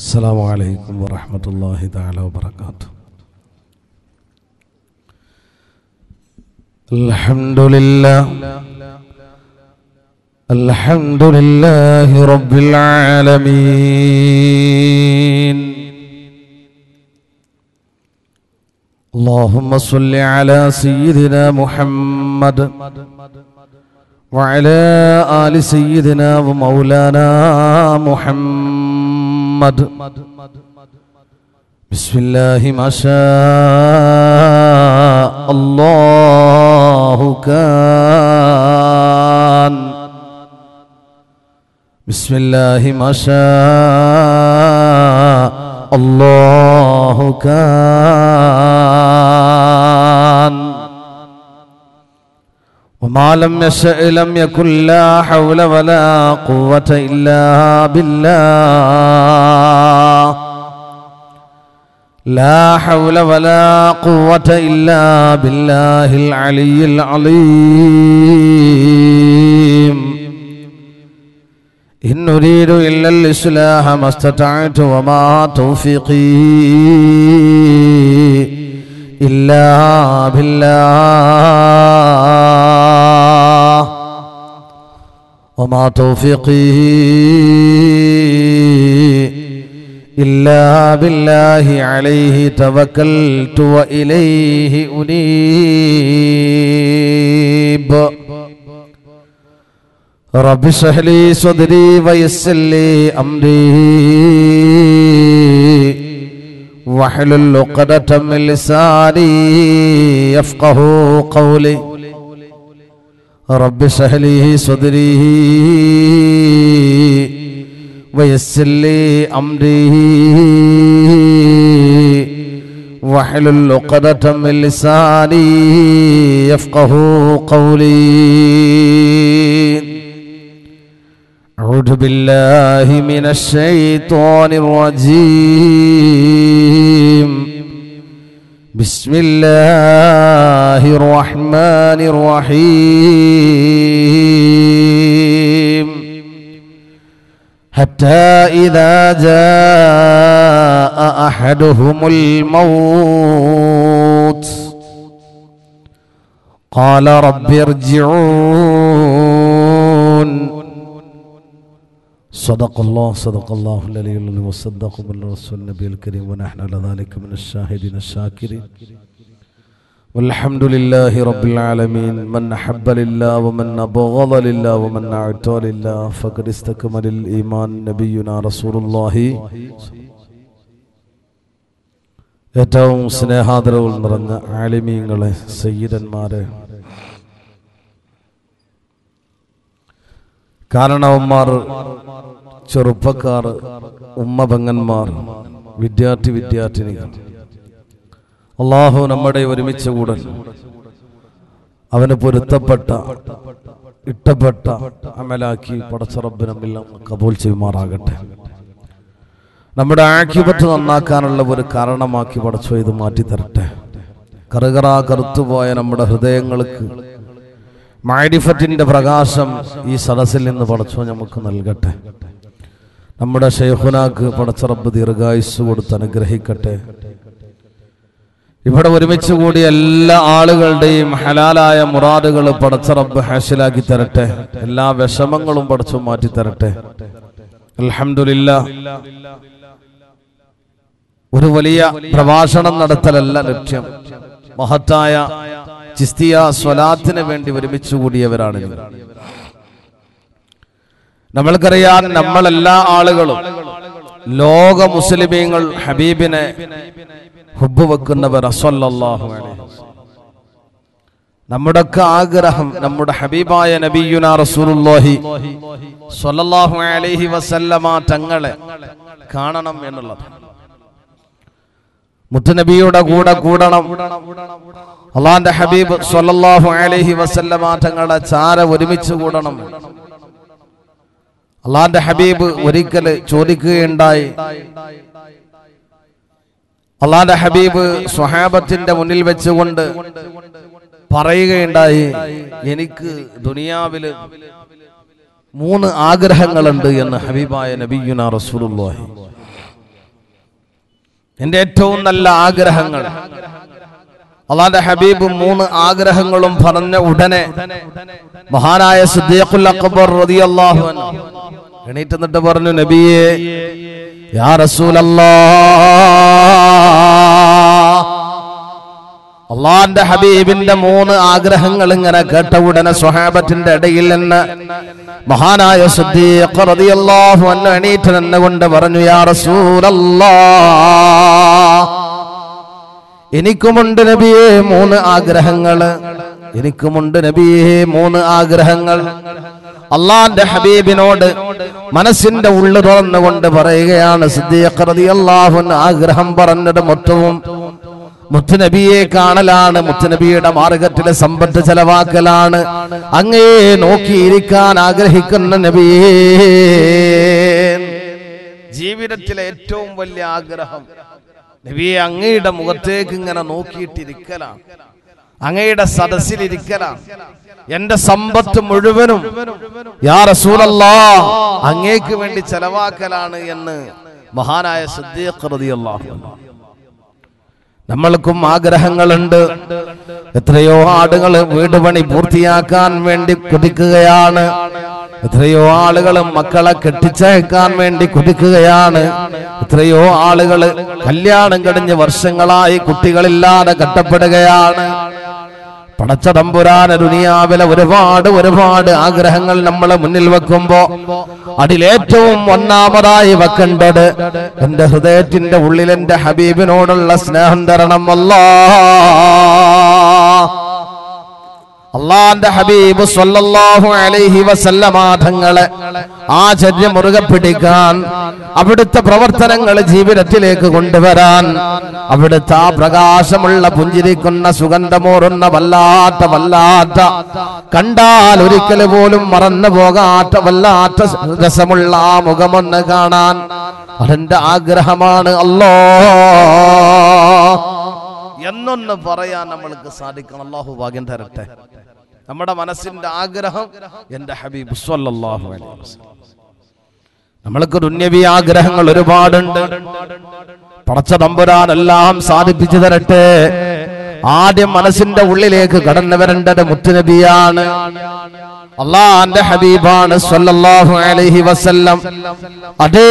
السلام عليكم ورحمة الله تعالى وبركاته. الحمد لله رب العالمين. اللهم صل على سيدنا محمد وعلى آل سيدنا ومولانا محمد. بسم الله ما شاء الله كان. بسم الله ما شاء الله كان. وما لم يشأ لم يكن. لا حول ولا قوة إلا بالله. لا حول ولا قوة إلا بالله العلي العظيم. إن نريد إلا الإصلاح ما استطعت وما توفيقي إلا بالله. وما توفيقي إلا بالله. عليه توكلت وإليه أنيب. رب اشرح لي صدري ويسر لي أمري واحلل عقدة من لساني يفقهوا قولي. رب اشرح لي صدري ويسر لي أمري واحلل عقدة من لساني يفقهوا قولي. أعوذ بالله من الشيطان الرجيم. بسم الله الرحمن الرحيم. حتى إذا جاء أحدهم الموت قال رب ارجعون. صدق الله العلي العظيم وصدق بالرسول النبي الكريم ونحن على ذلك من الشاهدين الشاكرين. والحمد لله رب العالمين. من أحب لله ومن أبغض لله ومن أعطى لله فقد استكمل الإيمان. نبينا رسول الله. ഏറ്റവും സ്നേഹാദരവുകൾ നിറഞ്ഞ ആലിമീങ്ങളെ, സയ്യിദന്മാരെ, കാരണവന്മാർ, ചെറുപ്പക്കാർ, ഉമ്മപെങ്ങന്മാർ, വിദ്യാർത്ഥിനികൾ, അല്ലാഹു നമ്മുടെ ഒരുമിച്ച് കൂടൽ അവന് പൊരുത്തപ്പെട്ട ഇഷ്ടപ്പെട്ട അമലാക്കി പടച്ച റബ്ബ് നമ്മെല്ലാം കബൂൽ ചെയ്യുമാറാകട്ടെ. നമ്മുടെ ആഖിബത്ത് നന്നാക്കാനുള്ള ഒരു കാരണമാക്കി പടച്ചോ ഇത് മാറ്റി തരട്ടെ. കറുത്തുപോയ നമ്മുടെ ഹൃദയങ്ങൾക്ക് മഅരിഫത്തിന്റെ പ്രകാശം ഈ സദസ്സിൽ നിന്ന് പടച്ചോ നമുക്ക് നൽകട്ടെ. നമ്മുടെ ശൈഖുനാക്ക് പടച്ച റബ്ബ് ദീർഘായുസ്സ് കൊടുത്ത് അനുഗ്രഹിക്കട്ടെ. ഇവിടെ ഒരുമിച്ച് കൂടിയ എല്ലാ ആളുകളുടെയും ഹലാലായ മുറാദുകൾ പടച്ച റബ്ബ് ഹാസിലാക്കി തരട്ടെ. എല്ലാ വിഷമങ്ങളും പടച്ചു മാറ്റി തരട്ടെ. അൽഹംദുലില്ലാഹ്. ഒരു വലിയ പ്രഭാഷണം നടത്തലല്ല ലക്ഷ്യം. മഹത്തായ ചിസ്തിയ സ്വലാത്തിന് വേണ്ടി ഒരുമിച്ച് കൂടിയവരാണ്. നമ്മൾക്കറിയാം, നമ്മളെല്ലാ ആളുകളും ലോക മുസ്ലിമീങ്ങൾ ഹബീബിനെ ഹുബ്ബ് വെക്കുന്നവർ. സ്വല്ലല്ലാഹു അലൈഹി വസല്ലം. നമ്മുടെയൊക്കെ ആഗ്രഹം നമ്മുടെ ഹബീബായ നബിയുനാ റസൂലുള്ളാഹി സ്വല്ലല്ലാഹു അലൈഹി വസല്ലമ തങ്ങളെ കാണണം എന്നുള്ളതാണ്. മുത്തുനബിയുടെ കൂടെ കൂടണം. അള്ളാന്റെ ഹബീബ് സ്വല്ലല്ലാഹു അലൈഹി വസല്ലമ തങ്ങളുടെ ചാര ഒരുമിച്ച് കൂടണം. അള്ളാന്റെ ഹബീബ് ഒരിക്കൽ ചോദിക്കുകയുണ്ടായി. അള്ളാന്റെ ഹബീബ് സ്വഹാബത്തിന്റെ മുന്നിൽ വെച്ചുകൊണ്ട് പറയുകയുണ്ടായി, എനിക്ക് ദുനിയാവില് മൂന്ന് ആഗ്രഹങ്ങളുണ്ട് എന്ന് ഹബീബായ നബിയുനാ റസൂലുള്ളാഹി. എൻ്റെ ഏറ്റവും നല്ല ആഗ്രഹങ്ങൾ. അല്ലാഹുവിന്റെ ഹബീബ് 3 ആഗ്രഹങ്ങളും പറഞ്ഞ ഉടനെ മഹാനായ സിദ്ദീഖുൽ അക്ബർ റളിയല്ലാഹു അൻഹു എണീറ്റ് നിന്നിട്ട് പറഞ്ഞു, നബിയേ യാ റസൂലല്ലാഹ്. അള്ളാന്റെ ഹബീബിന്റെ 3 ആഗ്രഹങ്ങൾ ഇങ്ങനെ കേട്ട ഉടനെ സ്വഹാബത്തിന്റെ ഇടയിൽ നിന്ന് മഹാനായ സിദ്ദീഖ് റളിയല്ലാഹു അൻഹു എണീറ്റ് നിന്നുകൊണ്ട് പറഞ്ഞു, യാ റസൂലല്ലാഹ്, എനിക്കുമുണ്ട് നബിയേ 3 ആഗ്രഹങ്ങൾ. എനിക്കുമുണ്ട് നബിയേ 3 ആഗ്രഹങ്ങൾ. അള്ളാന്റെ ഹബീബിനോട് മനസ്സിന്റെ ഉള്ളു തുറന്നുകൊണ്ട് പറയുകയാണ് സിദ്ദീഖ് റളിയല്ലാഹു അൻഹു. ആഗ്രഹം പറഞ്ഞത് മൊത്തവും മുത്തുനബിയെ കാണലാണ്, മുത്തുനബിയുടെ മാർഗത്തിലെ സമ്പത്ത് ചെലവാക്കലാണ്. അങ്ങേ നോക്കിയിരിക്കാൻ ആഗ്രഹിക്കുന്ന നബിയേ. ജീവിതത്തിലെ ഏറ്റവും വലിയ ആഗ്രഹം നബിയെ അങ്ങയുടെ മുഖത്തേക്ക് ഇങ്ങനെ നോക്കിയിട്ടിരിക്കലാണ്, അങ്ങയുടെ സദസ്സിലിരിക്കലാണ്. എന്റെ സമ്പത്ത് മുഴുവനും യാ റസൂലല്ലാഹ് അങ്ങേക്ക് വേണ്ടി ചെലവാക്കലാണ് എന്ന് മഹാനായ സിദ്ദീഖ് റളിയല്ലാഹു അൻഹു. നമ്മൾക്കും ആഗ്രഹങ്ങളുണ്ട്. എത്രയോ ആളുകൾ വീട് പണി പൂർത്തിയാക്കാൻ വേണ്ടി കൊതിക്കുകയാണ്. എത്രയോ ആളുകൾ മക്കളെ കെട്ടിച്ചയക്കാൻ വേണ്ടി കൊതിക്കുകയാണ്. എത്രയോ ആളുകൾ കല്യാണം കഴിഞ്ഞ് വർഷങ്ങളായി കുട്ടികളില്ലാതെ കഷ്ടപ്പെടുകയാണ്. പടച്ച തമ്പുരാൻ ദുനിയാവിലെ ഒരുപാട് ആഗ്രഹങ്ങൾ നമ്മളെ മുന്നിൽ വെക്കുമ്പോ അതിലേറ്റവും ഒന്നാമതായി വെക്കേണ്ടത് എന്റെ ഹൃദയത്തിന്റെ ഉള്ളിൽ എന്റെ ഹബീബിനോടുള്ള സ്നേഹം തരണം അല്ലാഹുവിന്റെ ഹബീബ് സ്വല്ലല്ലാഹു അലൈഹി വസല്ലമ തങ്ങളെ ആചര്യ മുറുകെ പിടിക്കാൻ, അവിടുത്തെ പ്രവർത്തനങ്ങൾ ജീവിതത്തിലേക്ക് കൊണ്ടുവരാൻ, അവിടുത്തെ ആ പ്രകാശമുള്ള പുഞ്ചിരിക്കുന്ന സുഗന്ധമോറുന്ന വല്ലാത്ത കണ്ടാൽ ഒരിക്കൽ പോലും മറന്നു പോകാത്ത വല്ലാത്ത രസമുള്ള ആ മുഖമൊന്ന് കാണാൻ അതെന്റെ ആഗ്രഹമാണ് അല്ലാഹ് എന്നൊന്ന് പറയാൻ നമ്മൾക്ക് സാധിക്കണം. അല്ലാഹു ഭാഗ്യം തരട്ടെ. നമ്മുടെ മനസ്സിന്റെ ആഗ്രഹം എന്റെ ഹബീബ് സ്വല്ലല്ലാഹു അലൈഹി വസല്ലം. നമ്മൾക്ക് ദുന്യവി ആഗ്രഹങ്ങൾ ഒരുപാടുണ്ട്. പടച്ച തമ്പുരാൻ എല്ലാം സാധിപ്പിച്ചു തരട്ടെ. ആദ്യം മനസ്സിന്റെ ഉള്ളിലേക്ക് കടന്നു വരേണ്ടത് മുത്തുനബിയാണ്, അല്ലാഹുവിന്റെ ഹബീബാണ് സ്വല്ലല്ലാഹു അലൈഹി വസല്ലം. അതേ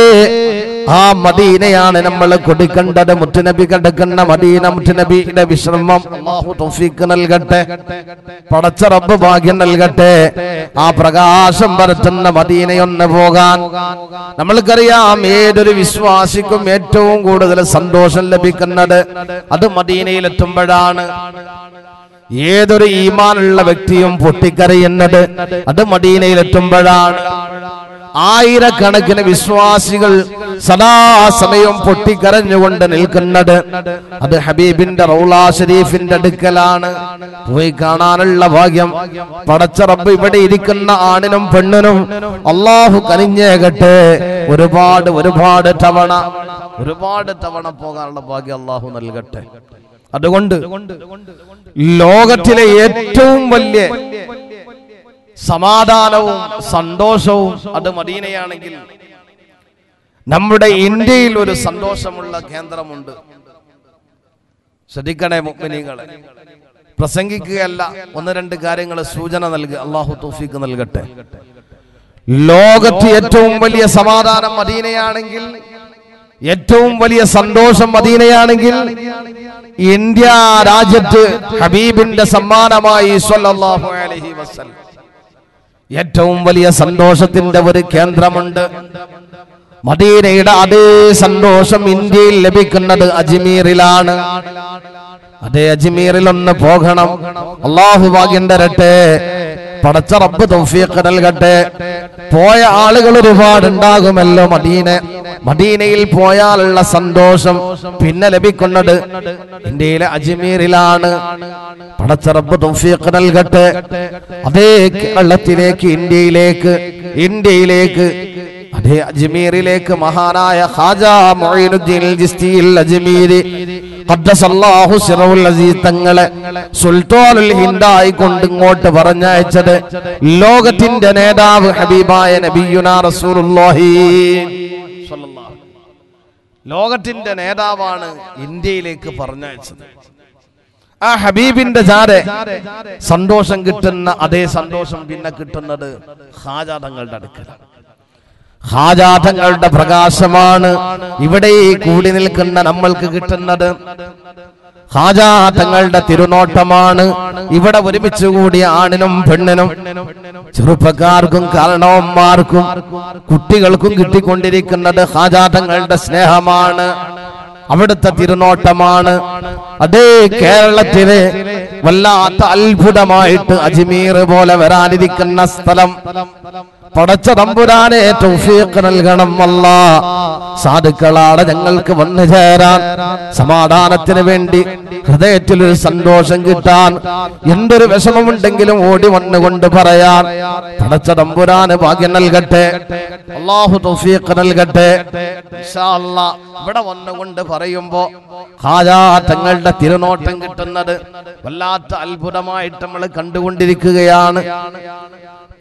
ആ മദീനയാണ് നമ്മൾ കൊടുക്കേണ്ടത്. മുത്തുനബി കിടക്കുന്ന മദീന, മുത്തുനബിയുടെ വിശ്രമം അല്ലാഹു തൗഫീഖ് നൽകട്ടെ. പടച്ച റബ്ബ് ഭാഗ്യം നൽകട്ടെ. ആ പ്രകാശം പരത്തുന്ന മദീനയൊന്ന് പോകാൻ. നമ്മൾക്കറിയാം ഏതൊരു വിശ്വാസിക്കും ഏറ്റവും കൂടുതൽ സന്തോഷം ലഭിക്കുന്നത് അത് മദീനയിലെത്തുമ്പോഴാണ്. ഏതൊരു ഈമാനുള്ള വ്യക്തിയും പൊട്ടിക്കരയുന്നത് അത് മദീനയിലെത്തുമ്പോഴാണ്. ആയിരക്കണക്കിന് വിശ്വാസികൾ സദാസമയം പൊട്ടിക്കരഞ്ഞുകൊണ്ട് നിൽക്കുന്നത് അത് ഹബീബിന്റെ റൗളാ ഷരീഫിന്റെ അടുക്കലാണ്. പോയി കാണാനുള്ള ഭാഗ്യം പടച്ച റബ്ബ് ഇവിടെ ഇരിക്കുന്ന ആണിനും പെണ്ണിനും അല്ലാഹു കനിഞ്ഞേകട്ടെ. ഒരുപാട് തവണ പോകാനുള്ള ഭാഗ്യം അല്ലാഹു നൽകട്ടെ. അതുകൊണ്ട് ലോകത്തിലെ ഏറ്റവും വലിയ സമാധാനവും സന്തോഷവും അത് മദീനയാണെങ്കിൽ നമ്മുടെ ഇന്ത്യയിൽ ഒരു സന്തോഷമുള്ള കേന്ദ്രമുണ്ട്. ശ്രദ്ധിക്കണേ മുഅ്മിനീങ്ങളെ, പ്രസംഗിക്കുകയല്ല, 1-2 കാര്യങ്ങൾ സൂചന നൽകുക. അല്ലാഹു തൗഫീഖ് നൽകട്ടെ. ലോകത്ത് ഏറ്റവും വലിയ സമാധാനം മദീനയാണെങ്കിൽ, ഏറ്റവും വലിയ സന്തോഷം മദീനയാണെങ്കിൽ, ഇന്ത്യ രാജ്യത്ത് ഹബീബിന്റെ സമ്മാനമായി സ്വല്ലല്ലാഹു അലൈഹി വസല്ലം ഏറ്റവും വലിയ സന്തോഷത്തിന്റെ ഒരു കേന്ദ്രമുണ്ട്. മദീനയുടെ അതേ സന്തോഷം ഇന്ത്യയിൽ ലഭിക്കുന്നത് അജ്മീറിലാണ്. അതേ അജ്മീറിൽ ഒന്ന് പോകണം. അല്ലാഹു ഭാഗ്യം തരട്ടെ. പടച്ച റബ്ബ് തൗഫീഖ് നൽകട്ടെ. പോയ ആളുകൾ ഒരുപാടുണ്ടാകുമല്ലോ. മദീനയിൽ പോയാലുള്ള സന്തോഷം പിന്നെ ലഭിക്കുന്നത് ഇന്ത്യയിലെ അജ്മീറിലാണ്. പടച്ച റബ്ബ് തൗഫീഖ് നൽകട്ടെ. അതേ കേരളത്തിലേക്ക്, ഇന്ത്യയിലേക്ക് അതേ അജ്മീറിലേക്ക് മഹാനായ ഖാജാ മുഈനുദ്ദീൻ ചിശ്തിയിൽ അജ്മീരി ഖദ്ദസല്ലാഹു സിറഹുൽ അസീസ് തങ്ങളെ സുൽത്താനുൽ ഹിന്ദായി കൊണ്ട് ഇങ്ങോട്ട് പറഞ്ഞയച്ചത് ലോകത്തിന്റെ നേതാവ് ഹബീബായ നബിയുനാ റസൂലുള്ളാഹി സ്വല്ലല്ലാഹു. ലോകത്തിന്റെ നേതാവാണ് ഇന്ത്യയിലേക്ക് പറഞ്ഞയച്ചത്. ആ ഹബീബിന്റെ ചാരെ സന്തോഷം കിട്ടുന്ന അതേ സന്തോഷം പിന്നെ കിട്ടുന്നത് ഖാജ തങ്ങളുടെ അടുക്കലാണ്. ഖാജ തങ്ങളുടെ പ്രകാശമാണ് ഇവിടെ കൂടി നിൽക്കുന്ന നമ്മൾക്ക് കിട്ടുന്നത്. ഖാജ തങ്ങളുടെ തിരുനോട്ടമാണ് ഇവിടെ ഒരുമിച്ച് കൂടിയ ആണിനും പെണ്ണിനും, ചെറുപ്പക്കാർക്കും കാരണവന്മാർക്കും കുട്ടികൾക്കും കിട്ടിക്കൊണ്ടിരിക്കുന്നത് ഖാജ തങ്ങളുടെ സ്നേഹമാണ്, അവിടുത്തെ തിരുനോട്ടമാണ്. അതേ കേരളത്തിലെ വല്ലാത്ത അത്ഭുതമായിട്ട് അജ്മീർ പോലെ വരാനിരിക്കുന്ന സ്ഥലം പടച്ച തമ്പുരാനെ തൗഫീഖ് നൽകണം അല്ലാഹ്. സാധുക്കളാണ് ഞങ്ങൾക്ക് വന്നു ചേരാൻ, സമാധാനത്തിന് വേണ്ടി ഹൃദയത്തിൽ ഒരു സന്തോഷം കിട്ടാൻ, എന്തൊരു വിഷമമുണ്ടെങ്കിലും ഓടി വന്നുകൊണ്ട് പറയാൻ പടച്ച തമ്പുരാന് ഭാഗ്യം നൽകട്ടെ, അല്ലാഹു തൗഫീഖ് നൽകട്ടെ. ഇൻഷാ അല്ലാഹ് ഇവിടെ വന്നുകൊണ്ട് പറയുമ്പോ ഖാജാ തങ്ങളുടെ തിരുനോട്ടം കിട്ടുന്നത് വല്ലാത്ത അത്ഭുതമായിട്ട് നമ്മൾ കണ്ടുകൊണ്ടിരിക്കുകയാണ്.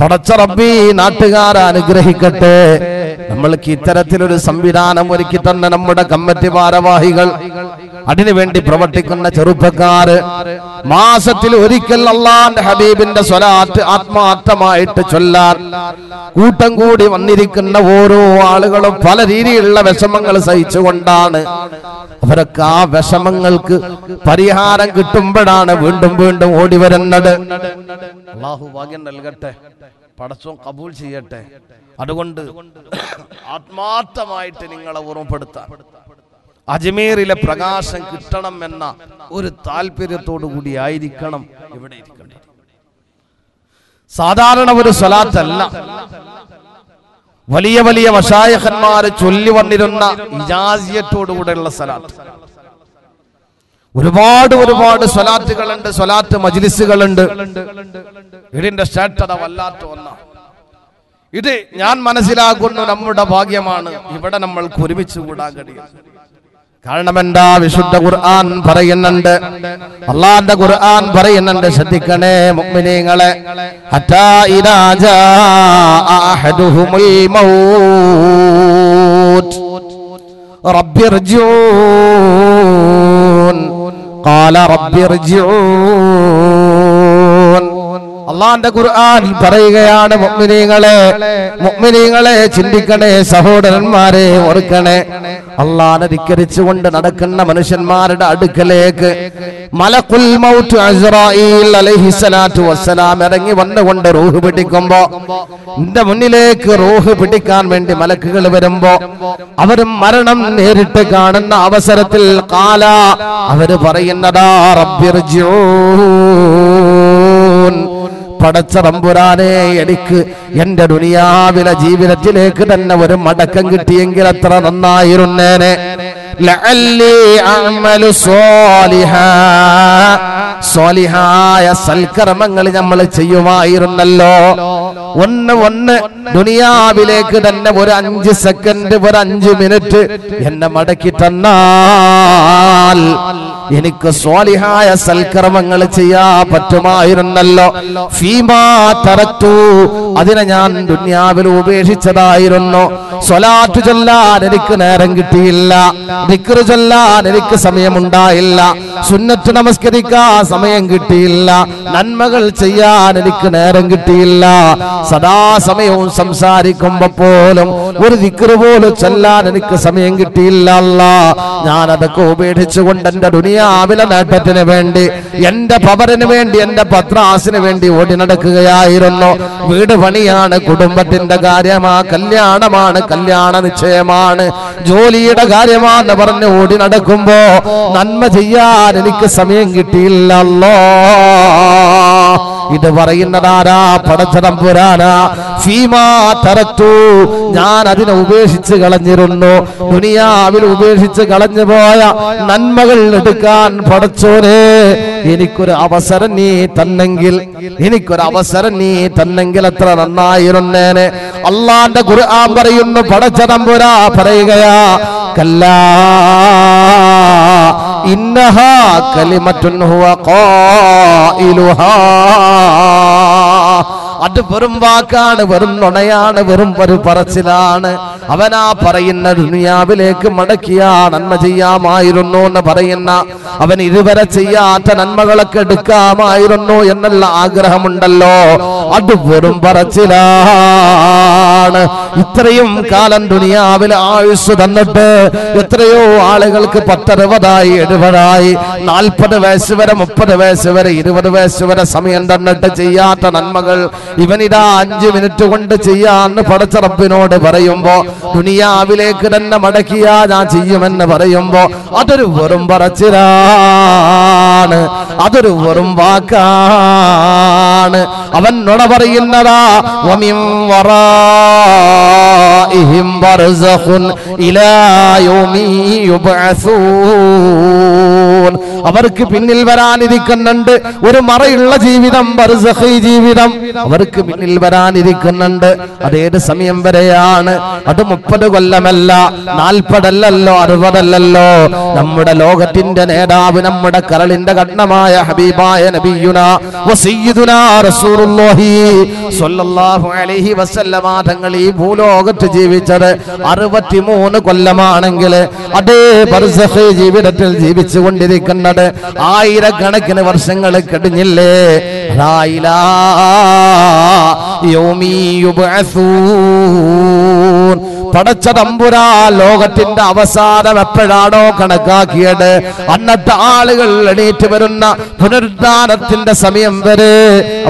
പടച്ച റബ്ബി നാട്ടുകാരെ അനുഗ്രഹിക്കട്ടെ. നമ്മൾക്ക് ഇത്തരത്തിലൊരു സംവിധാനം ഒരുക്കി തന്ന നമ്മുടെ കമ്മിറ്റി ഭാരവാഹികൾ, അതിനുവേണ്ടി പ്രവർത്തിക്കുന്ന ചെറുപ്പക്കാര്, മാസത്തിൽ ഒരിക്കൽ അല്ലാഹുവിന്റെ ഹബീബിന്റെ സ്വലാത്ത് ആത്മാർത്ഥമായിട്ട് ചൊല്ലാൻ കൂട്ടം കൂടി വന്നിരിക്കുന്ന ഓരോ ആളുകളും പല രീതിയിലുള്ള വിഷമങ്ങൾ സഹിച്ചുകൊണ്ടാണ്. അവരൊക്കെ ആ വിഷമങ്ങൾക്ക് പരിഹാരം കിട്ടുമ്പോഴാണ് വീണ്ടും വീണ്ടും ഓടി വരുന്നത്. അല്ലാഹു ഭാഗ്യം നൽകട്ടെ, പടച്ചോൻ കബൂൽ ചെയ്യട്ടെ. അതുകൊണ്ട് ആത്മാർത്ഥമായിട്ട് നിങ്ങളെ ഓർമ്മപ്പെടുത്താൻ, അജ്മീറിലെ പ്രകാശം കിട്ടണം എന്ന ഒരു താല്പര്യത്തോടു കൂടി ആയിരിക്കണം ഇവിടെ ഇരിക്കേണ്ടത്. സാധാരണ ഒരു സ്വലാത്തല്ല, വലിയ വലിയ മശായിഖന്മാര് ചൊല്ലി വന്നിരുന്ന ഇജാസിയത്തോടുകൂടെയുള്ള സ്വലാത്ത്. ഒരുപാട് ഒരുപാട് സ്വലാത്തുകളുണ്ട്, സ്വലാത്ത് മജ്ലിസുകളുണ്ട്. ഇതിന്റെ ശ്രേഷ്ഠത വല്ലാത്ത ഒന്നാണ്. ഇത് ഞാൻ മനസ്സിലാക്കുന്നു നമ്മുടെ ഭാഗ്യമാണ് ഇവിടെ നമ്മൾക്ക് ഒരുമിച്ച് കൂടാൻ കഴിയും. കാരണം എന്താ, വിശുദ്ധ ഖുർആൻ പറയുന്നുണ്ട്, അല്ലാഹുവിന്റെ ഖുർആൻ പറയുന്നുണ്ട്, ശ്രദ്ധിക്കണേ മുഅ്മിനീങ്ങളെ, ഹത്താ ഇദാ ജാഅ അഹദുഹുമുൽ മൗത്ത് റബ്ബിർജിഊൻ ഖാല റബ്ബിർജിഊൻ. അല്ലാഹുവിന്റെ ഖുർആൻ പറയുകയാണ്, മുഅ്മിനീങ്ങളെ ചിന്തിക്കണേ, സഹോദരന്മാരെ ഓർക്കണേ. അല്ലാഹുവിനെ ധിക്കരിച്ചുകൊണ്ട് നടക്കുന്ന മനുഷ്യന്മാരുടെ അടുക്കലേക്ക് മലക്കുൽ മൗത്ത് അസ്റായീൽ അലൈഹിസ്സലാത്തു വസ്സലാം ഇറങ്ങി വന്നുകൊണ്ട് റൂഹ് പിടിക്കുമ്പോ, നിന്റെ മുന്നിലേക്ക് റൂഹ് പിടിക്കാൻ വേണ്ടി മലക്കുകൾ വരുമ്പോ, അവരും മരണം നേരിട്ട് കാണുന്ന അവസരത്തിൽ ഖാല, അവര് പറയുന്നതാ റബ്ബിർജിഊൻ, പടച്ച റബ്ബുരാനെ എനിക്ക് എന്റെ ദുനിയാവിലെ ജീവിതത്തിലേക്ക് തന്നെ ഒരു മടക്കം കിട്ടിയെങ്കിൽ അത്ര നന്നായിരുന്നേനെ. ലഅല്ലി അഅമലു സ്വാലിഹായ സൽക്കർമ്മങ്ങൾ നമ്മൾ ചെയ്യുമായിരുന്നല്ലോ. ഒന്ന് ദുനിയാവിലേക്ക് തന്നെ ഒരു 5 സെക്കൻഡ്, ഒരു 5 മിനിറ്റ് എന്നെ മടക്കി തന്നാൽ എനിക്ക് സ്വാലിഹായ സൽക്കർമ്മങ്ങൾ ചെയ്യാൻ പറ്റുമായിരുന്നല്ലോ. ഫീമാ തറക്തു, അതിനെ ഞാൻ ദുനിയാവിൽ ഉപേക്ഷിച്ചതായിരുന്നു. സ്വലാത്ത് ചൊല്ലാൻ എനിക്ക് നേരം കിട്ടിയില്ല, ദിക്ർ ചൊല്ലാൻ എനിക്ക് സമയമുണ്ടായില്ല, സുന്നത്ത് നമസ്കരിക്കാൻ സമയം കിട്ടിയില്ല, നന്മകൾ ചെയ്യാൻ എനിക്ക് നേരം കിട്ടിയില്ല. സദാസമയവും സംസാരിക്കുമ്പോ പോലും ഒരു ദിക്ർ പോലും ചൊല്ലാൻ എനിക്ക് സമയം കിട്ടിയില്ല. അല്ലാഹ്, ഞാൻ അതൊക്കെ ഉപേക്ഷിച്ചുകൊണ്ട് എന്റെ ദുനിയാവിലെ നേട്ടത്തിന് വേണ്ടി, എന്റെ പവറിന് വേണ്ടി, എന്റെ പത്രാസിന് വേണ്ടി ഓടി നടക്കുകയായിരുന്നു. വീട് പണിയാണ്, കുടുംബത്തിന്റെ കാര്യമാ, കല്യാണമാണ്, കല്യാണ നിശ്ചയമാണ്, ജോലിയുടെ കാര്യമാണെന്ന് പറഞ്ഞ് ഓടി നടക്കുമ്പോ നന്മ ചെയ്യാൻ എനിക്ക് സമയം കിട്ടിയില്ല. അല്ലാഹ്, ഇത് പറയുന്നതാരാ? പടച്ച തമ്പുരാനാ. ഫീമാ തറക്തു, ഞാൻ അതിനെ ഉപേക്ഷിച്ച് കളഞ്ഞിരുന്നു. ദുനിയാവിൽ ഉപേക്ഷിച്ച് കളഞ്ഞു പോയ നന്മകൾ എടുക്കാൻ പടച്ചോനെ എനിക്കൊരു അവസരം നീ തന്നെങ്കിൽ, എനിക്കൊരു അവസരം നീ തന്നെങ്കിൽ എത്ര നന്നായിരുന്നേനെ. അല്ലാഹുവിന്റെ ഖുർആൻ പറയുന്നു, പടച്ച തമ്പുരാ പറയുകയാ, കല്ലാ ഇന്നഹാ കലിമത്തുൻ ഹുവ ഖായിലുഹാ. അത് വെറും വാക്കാണ്, വെറും നുണയാണ്, വെറും ഒരു പറച്ചിലാണ്. അവനാ പറയുന്ന ദുനിയാവിലേക്ക് മടക്കിയ നന്മ ചെയ്യാമായിരുന്നു എന്ന് പറയുന്ന, അവൻ ഇതുവരെ ചെയ്യാത്ത നന്മകളൊക്കെ എടുക്കാമായിരുന്നു എന്നുള്ള ആഗ്രഹമുണ്ടല്ലോ, അത് വെറും പറച്ചിലാണ്. ഇത്രയും കാലം ദുനിയാവിൽ ആയുസ് തന്നിട്ട് എത്രയോ ആളുകൾക്ക് 10-60 70 40 വയസ്സ് വരെ 30 വയസ്സ് വരെ 20 വയസ്സ് വരെ സമയം തന്നിട്ട് ചെയ്യാത്ത നന്മകൾ ഇവനിതാ 5 മിനിറ്റ് കൊണ്ട് ചെയ്യാന്ന് പടച്ച റബ്ബിനോട് പറയുമ്പോ, ദുനിയാവിലേക്ക് തന്നെ മടക്കിയാ ഞാൻ ചെയ്യുമെന്ന് പറയുമ്പോ അതൊരു വെറും പറച്ചിലാണ്, അതൊരു വെറും വാക്കാണ്. അവൻ നുണ പറയുന്നതാ. വമിൻ വറാഇഹിം ബർസഖുൻ ഇലാ യൗമി യുബ്അസൂൻ. അവർക്ക് പിന്നിൽ വരാനിരിക്കുന്നുണ്ട് ഒരു മറയുള്ള ജീവിതം, ബർസഖി ജീവിതം അവർക്ക് പിന്നിൽ വരാനിരിക്കുന്നുണ്ട്. അതേത് സമയം വരെയാണ്? അത് 30 കൊല്ലമല്ല, 40 അല്ലല്ലോ, 60 അല്ലല്ലോ. നമ്മുടെ ലോകത്തിന്റെ നേതാവ്, നമ്മുടെ കരളിന്റെ കണ്ണമായ ഹബീബായ നബിയുനാ വസയ്യിദുനാ റസൂലുള്ളാഹി സ്വല്ലല്ലാഹു അലൈഹി വസല്ലമ തങ്ങൾ ഈ ഭൂലോകത്ത് ജീവിച്ചത് 63 കൊല്ലമാണെങ്കിൽ അതേ ബർസഖി ജീവിതത്തിൽ ജീവിച്ചു കൊണ്ടിരിക്കുന്നത് ആയിരക്കണക്കിന് വർഷങ്ങൾ കഴിഞ്ഞില്ലേ? പടച്ച തമ്പുരാ ലോകത്തിന്റെ അവസാനം എപ്പോഴാണോ കണക്കാക്കിയത്, അന്നത്തെ ആളുകൾ എണീറ്റ് വരുന്ന പുനരുദ്ധാനത്തിന്റെ സമയം വരെ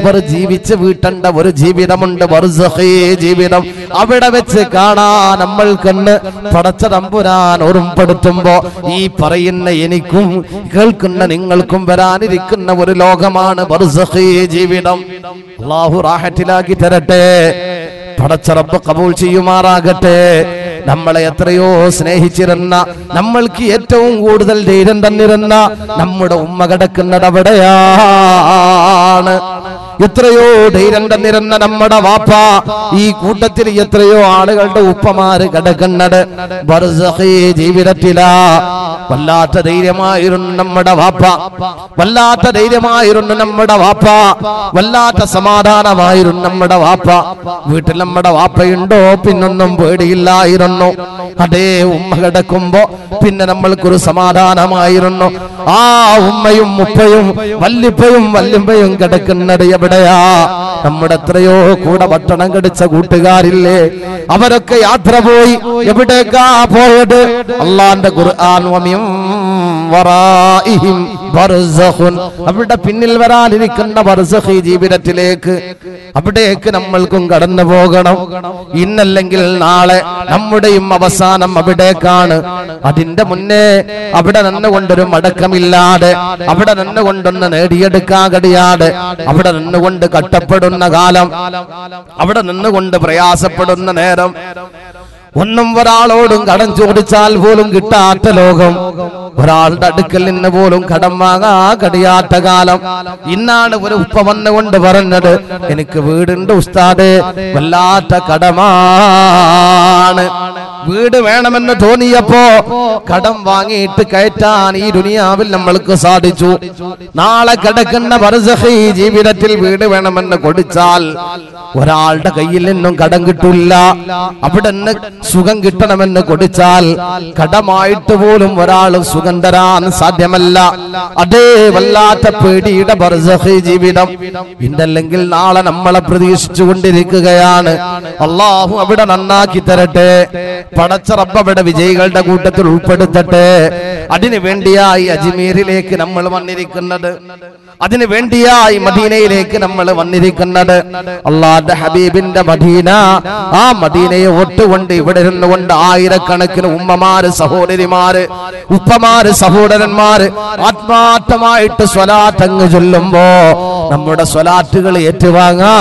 അവർ ജീവിച്ച് വീട്ടേണ്ട ഒരു ജീവിതമുണ്ട്, ബർസഖി ജീവിതം. അവിടെ വെച്ച് കാണാൻ നമ്മൾക്കെന്ന് പടച്ച തമ്പുരാൻ ഓർമ്മപ്പെടുത്തുമ്പോ ഈ പറയുന്ന എനിക്കും കേൾക്കുന്ന നിങ്ങൾക്കും വരാനിരിക്കുന്ന ഒരു ലോകമാണ് ബർസഖി ജീവിതം. അല്ലാഹു റാഹത്തിലാക്കി തരട്ടെ, പടച്ച റബ്ബ് കബൂൽ ചെയ്യുമാറാകട്ടെ. നമ്മളെ എത്രയോ സ്നേഹിച്ചിരുന്ന, നമ്മൾക്ക് ഏറ്റവും കൂടുതൽ ധൈര്യം തന്നിരുന്ന നമ്മുടെ ഉമ്മ കിടക്കുന്നത് അവിടെയാണ്. എത്രയോ ധൈര്യം തന്നിരുന്ന നമ്മുടെ വാപ്പ, ഈ കൂട്ടത്തിൽ എത്രയോ ആളുകളുടെ ഉപ്പമാര് കിടക്കുന്നത് ബർസഖി ജീവിതത്തിലാ. വല്ലാത്ത ധൈര്യമായിരുന്നു നമ്മുടെ വാപ്പ, വല്ലാത്ത ധൈര്യമായിരുന്നു നമ്മുടെ വാപ്പ, വല്ലാത്ത സമാധാനമായിരുന്നു നമ്മുടെ വാപ്പ. വീട്ടിൽ നമ്മുടെ വാപ്പയുണ്ടോ പിന്നൊന്നും പേടിയില്ലായിരുന്നു. അതേ ഉമ്മ കിടക്കുമ്പോ പിന്നെ നമ്മൾക്കൊരു സമാധാനമായിരുന്നു. ആ ഉമ്മയും ഉപ്പയും വല്ലിപ്പയും വല്ലിമ്പയും കിടക്കുന്നത് എവിടെയാ? നമ്മുടെ എത്രയോ കൂടെ ഭക്ഷണം കടിച്ച കൂട്ടുകാരില്ലേ, അവരൊക്കെ യാത്ര പോയി. എവിടേക്കാ പോയത്? അള്ളാന്റെ ഖുർആൻ വമിൻ വറാഇഹിം ബർസഖുൻ, അവിടെ പിന്നിൽ വരാനിരിക്കുന്ന ബർസഖി ജീവിതത്തിലേക്ക്, അവിടേക്ക് നമ്മൾക്കും കടന്നു പോകണം. ഇന്നല്ലെങ്കിൽ നാളെ നമ്മുടെയും അവസാനം അവിടേക്കാണ്. അതിന്റെ മുന്നേ അവിടെ നിന്നുകൊണ്ടൊരു മടക്കമില്ലാതെ, അവിടെ നിന്നുകൊണ്ടൊന്ന് നേടിയെടുക്കാൻ കഴിയാതെ, അവിടെ നിന്നുകൊണ്ട് കഷ്ടപ്പെടുന്ന കാലം, അവിടെ നിന്നുകൊണ്ട് പ്രയാസപ്പെടുന്ന നേരം, ഒന്നും ഒരാളോടും കടം ചോദിച്ചാൽ പോലും കിട്ടാത്ത ലോകം, ഒരാളുടെ അടുക്കൽ നിന്ന് പോലും കടം വാങ്ങാ കഴിയാത്ത കാലം. ഇന്നാണ് ഒരു ഉപ്പ വന്നുകൊണ്ട് പറഞ്ഞത്, എനിക്ക് വീടുണ്ട് ഉസ്താദേ, വല്ലാത്ത കടമാണ്. വീട് വേണമെന്ന് തോന്നിയപ്പോ കടം വാങ്ങിയിട്ട് കയറ്റാൻ ഈ ദുനിയാവിൽ നമ്മൾക്ക് സാധിച്ചു. നാളെ കിടക്കുന്ന ബർസഖി ജീവിതത്തിൽ വീട് വേണമെന്ന് കൊടുത്താൽ ഒരാളുടെ കയ്യിൽ നിന്നും കടം കിട്ടില്ല. അവിടെ നിന്ന് സുഖം കിട്ടണമെന്ന് കൊടുത്താൽ കടമായിട്ട് പോലും ഒരാൾ സുഖം തരാൻ സാധ്യമല്ല. അതേ വല്ലാത്ത പേടിയുടെ ബർസഖി ജീവിതം ഇന്നല്ലെങ്കിൽ നാളെ നമ്മളെ പ്രതീക്ഷിച്ചു കൊണ്ടിരിക്കുകയാണ്. അള്ളാഹു അവിടെ നന്നാക്കി തരട്ടെ, പടച്ച റബ്ബ് അവിടെ വിജയികളുടെ കൂട്ടത്തിൽ ഉൾപ്പെടുത്തട്ടെ. അതിനു വേണ്ടിയായി അജ്മീറിലേക്ക് നമ്മൾ വന്നിരിക്കുന്നത്, അതിനു വേണ്ടിയായി മദീനയിലേക്ക് നമ്മൾ വന്നിരിക്കുന്നത്. അള്ളാഹുവിന്റെ ഹബീബിന്റെ മദീന, ആ മദീനയെ ഒട്ടുകൊണ്ട് ഇവിടെ ഇരുന്നുകൊണ്ട് ആയിരക്കണക്കിന് ഉമ്മമാര്, സഹോദരിമാര്, ഉപ്പമാര്, സഹോദരന്മാര് ആത്മാർത്ഥമായിട്ട് സ്വലാത്ത് അങ്ങ് ചൊല്ലുമ്പോ നമ്മുടെ സ്വലാത്തുകൾ ഏറ്റുവാങ്ങാ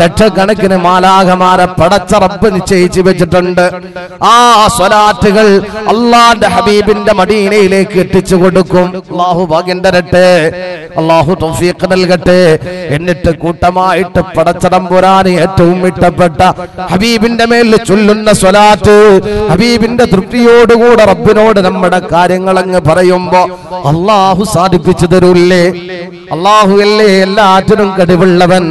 ലക്ഷക്കണക്കിന് മാലാഖമാരെ പടച്ച റബ്ബ് നിശ്ചയിച്ചു വെച്ചിട്ടുണ്ട്. ആ സ്വലാത്തുകൾ അള്ളാഹുവിന്റെ ഹബീബിന്റെ മദീനയിലേക്ക് എത്തിച്ചു കൊടുക്കും. അല്ലാഹു ഭാഗ്യം തരട്ടെ, അല്ലാഹു തൗഫീഖ് നൽകട്ടെ. എന്നിട്ട് കൂട്ടമായിട്ട് പടച്ച തമ്പുരാന് ഏറ്റവും ഇഷ്ടപ്പെട്ട ഹബീബിന്റെ മേൽ ചൊല്ലുന്ന സ്വലാത്ത്, ഹബീബിന്റെ തൃപ്തിയോടുകൂടെ റബ്ബിനോട് നമ്മുടെ കാര്യങ്ങൾ അങ്ങ് പറയുമ്പോ അള്ളാഹു സാധിപ്പിച്ചു തരൂല്ലേ? അല്ലാഹുവല്ലേ എല്ലാറ്റിനും കഴിവുള്ളവൻ.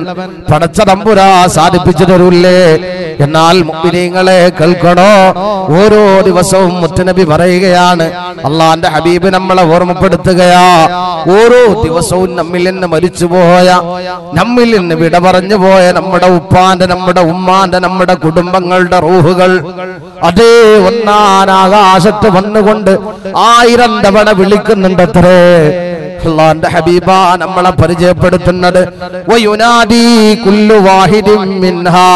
പടച്ച തമ്പുരാ സാധിപ്പിച്ചു തരൂല്ലേ? എന്നാൽ മുഅ്മിനീങ്ങളെ കേൾക്കണോ, ഓരോ ദിവസവും മുത്തുനബി പറയുകയാണ്, അള്ളാന്റെ ഹബീബ് നമ്മളെ ഓർമ്മപ്പെടുത്തുകയാ, ഓരോ ദിവസവും നമ്മിൽ നിന്ന് മരിച്ചുപോയ, നമ്മിൽ നിന്ന് വിട പറഞ്ഞു പോയ നമ്മുടെ ഉപ്പാന്റെ, നമ്മുടെ ഉമ്മാന്റെ, നമ്മുടെ കുടുംബങ്ങളുടെ റൂഹുകൾ അതേ ഒന്നാൻ ആകാശത്ത് വന്നുകൊണ്ട് 1000 തവണ വിളിക്കുന്നുണ്ടത്രേ. അല്ലാഹുവിന്റെ ഹബീബ നമ്മളെ പരിചയപ്പെടുത്തുന്നത് വയുനാദി കുല്ലു വാഹിദിൻ മിൻഹാ,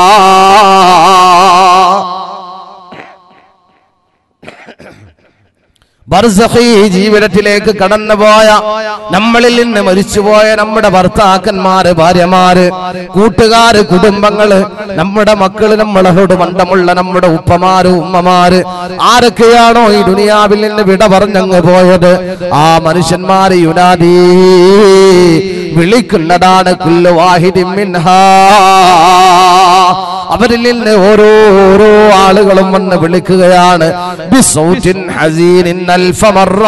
ബർസഖി ജീവിതത്തിലേക്ക് കടന്നുപോയ, നമ്മളിൽ നിന്ന് മരിച്ചുപോയ നമ്മുടെ ഭർത്താക്കന്മാര്, ഭാര്യമാര്, കൂട്ടുകാര്, കുടുംബങ്ങള്, നമ്മുടെ മക്കള്, നമ്മളോട് ബന്ധമുള്ള നമ്മുടെ ഉപ്പമാര്, ഉമ്മമാര്, ആരൊക്കെയാണോ ഈ ദുനിയാവിൽ നിന്ന് വിട പറഞ്ഞങ്ങ് പോയത്, ആ മനുഷ്യന്മാര് യുനാദി വിളിക്കുന്നതാണ് കുല്ലു വാഹിദിൻ മിൻഹാ. അവരിൽ നിന്ന് ഓരോ ആളുകളും വന്ന് വിളിക്കുകയാണ് ബിസൗത്തിൻ ഹസീനിൻ അൽഫ മറ.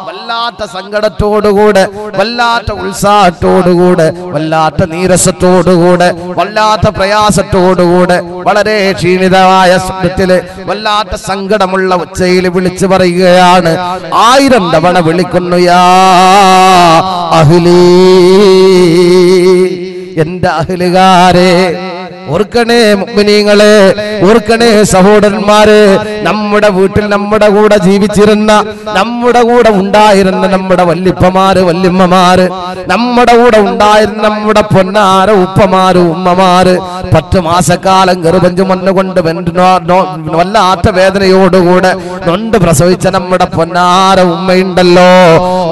വല്ലാത്ത സങ്കടത്തോടുകൂടെ, വല്ലാത്ത ഉത്സാഹത്തോടുകൂടെ, വല്ലാത്ത നീരസത്തോടുകൂടെ, വല്ലാത്ത പ്രയാസത്തോടുകൂടെ, വളരെ ക്ഷീണിതമായ സ്വപ്നത്തില് വല്ലാത്ത സങ്കടമുള്ള ഉച്ചയിൽ വിളിച്ചു പറയുകയാണ്, 1000 തവണ വിളിക്കുന്നു, യാ അഹ്ലീ, എന്റെ അഹ്ലുകാരെ. ഓർക്കണേ മുഅ്മിനീങ്ങളെ, ഓർക്കണേ സഹോദരന്മാരെ, നമ്മുടെ വീട്ടിൽ നമ്മുടെ കൂടെ ജീവിച്ചിരുന്ന, നമ്മുടെ കൂടെ ഉണ്ടായിരുന്ന നമ്മുടെ വല്യപ്പമാര്, വല്യമ്മമാര്, നമ്മുടെ കൂടെ ഉണ്ടായിരുന്ന നമ്മുടെ പൊന്നാര ഉപ്പമാര്, ഉമ്മമാര്, 10 മാസക്കാലം ഗർഭം വന്നുകൊണ്ട് വല്ലാത്ത വേദനയോടുകൂടെ നൊണ്ട് പ്രസവിച്ച നമ്മുടെ പൊന്നാര ഉമ്മയുണ്ടല്ലോ,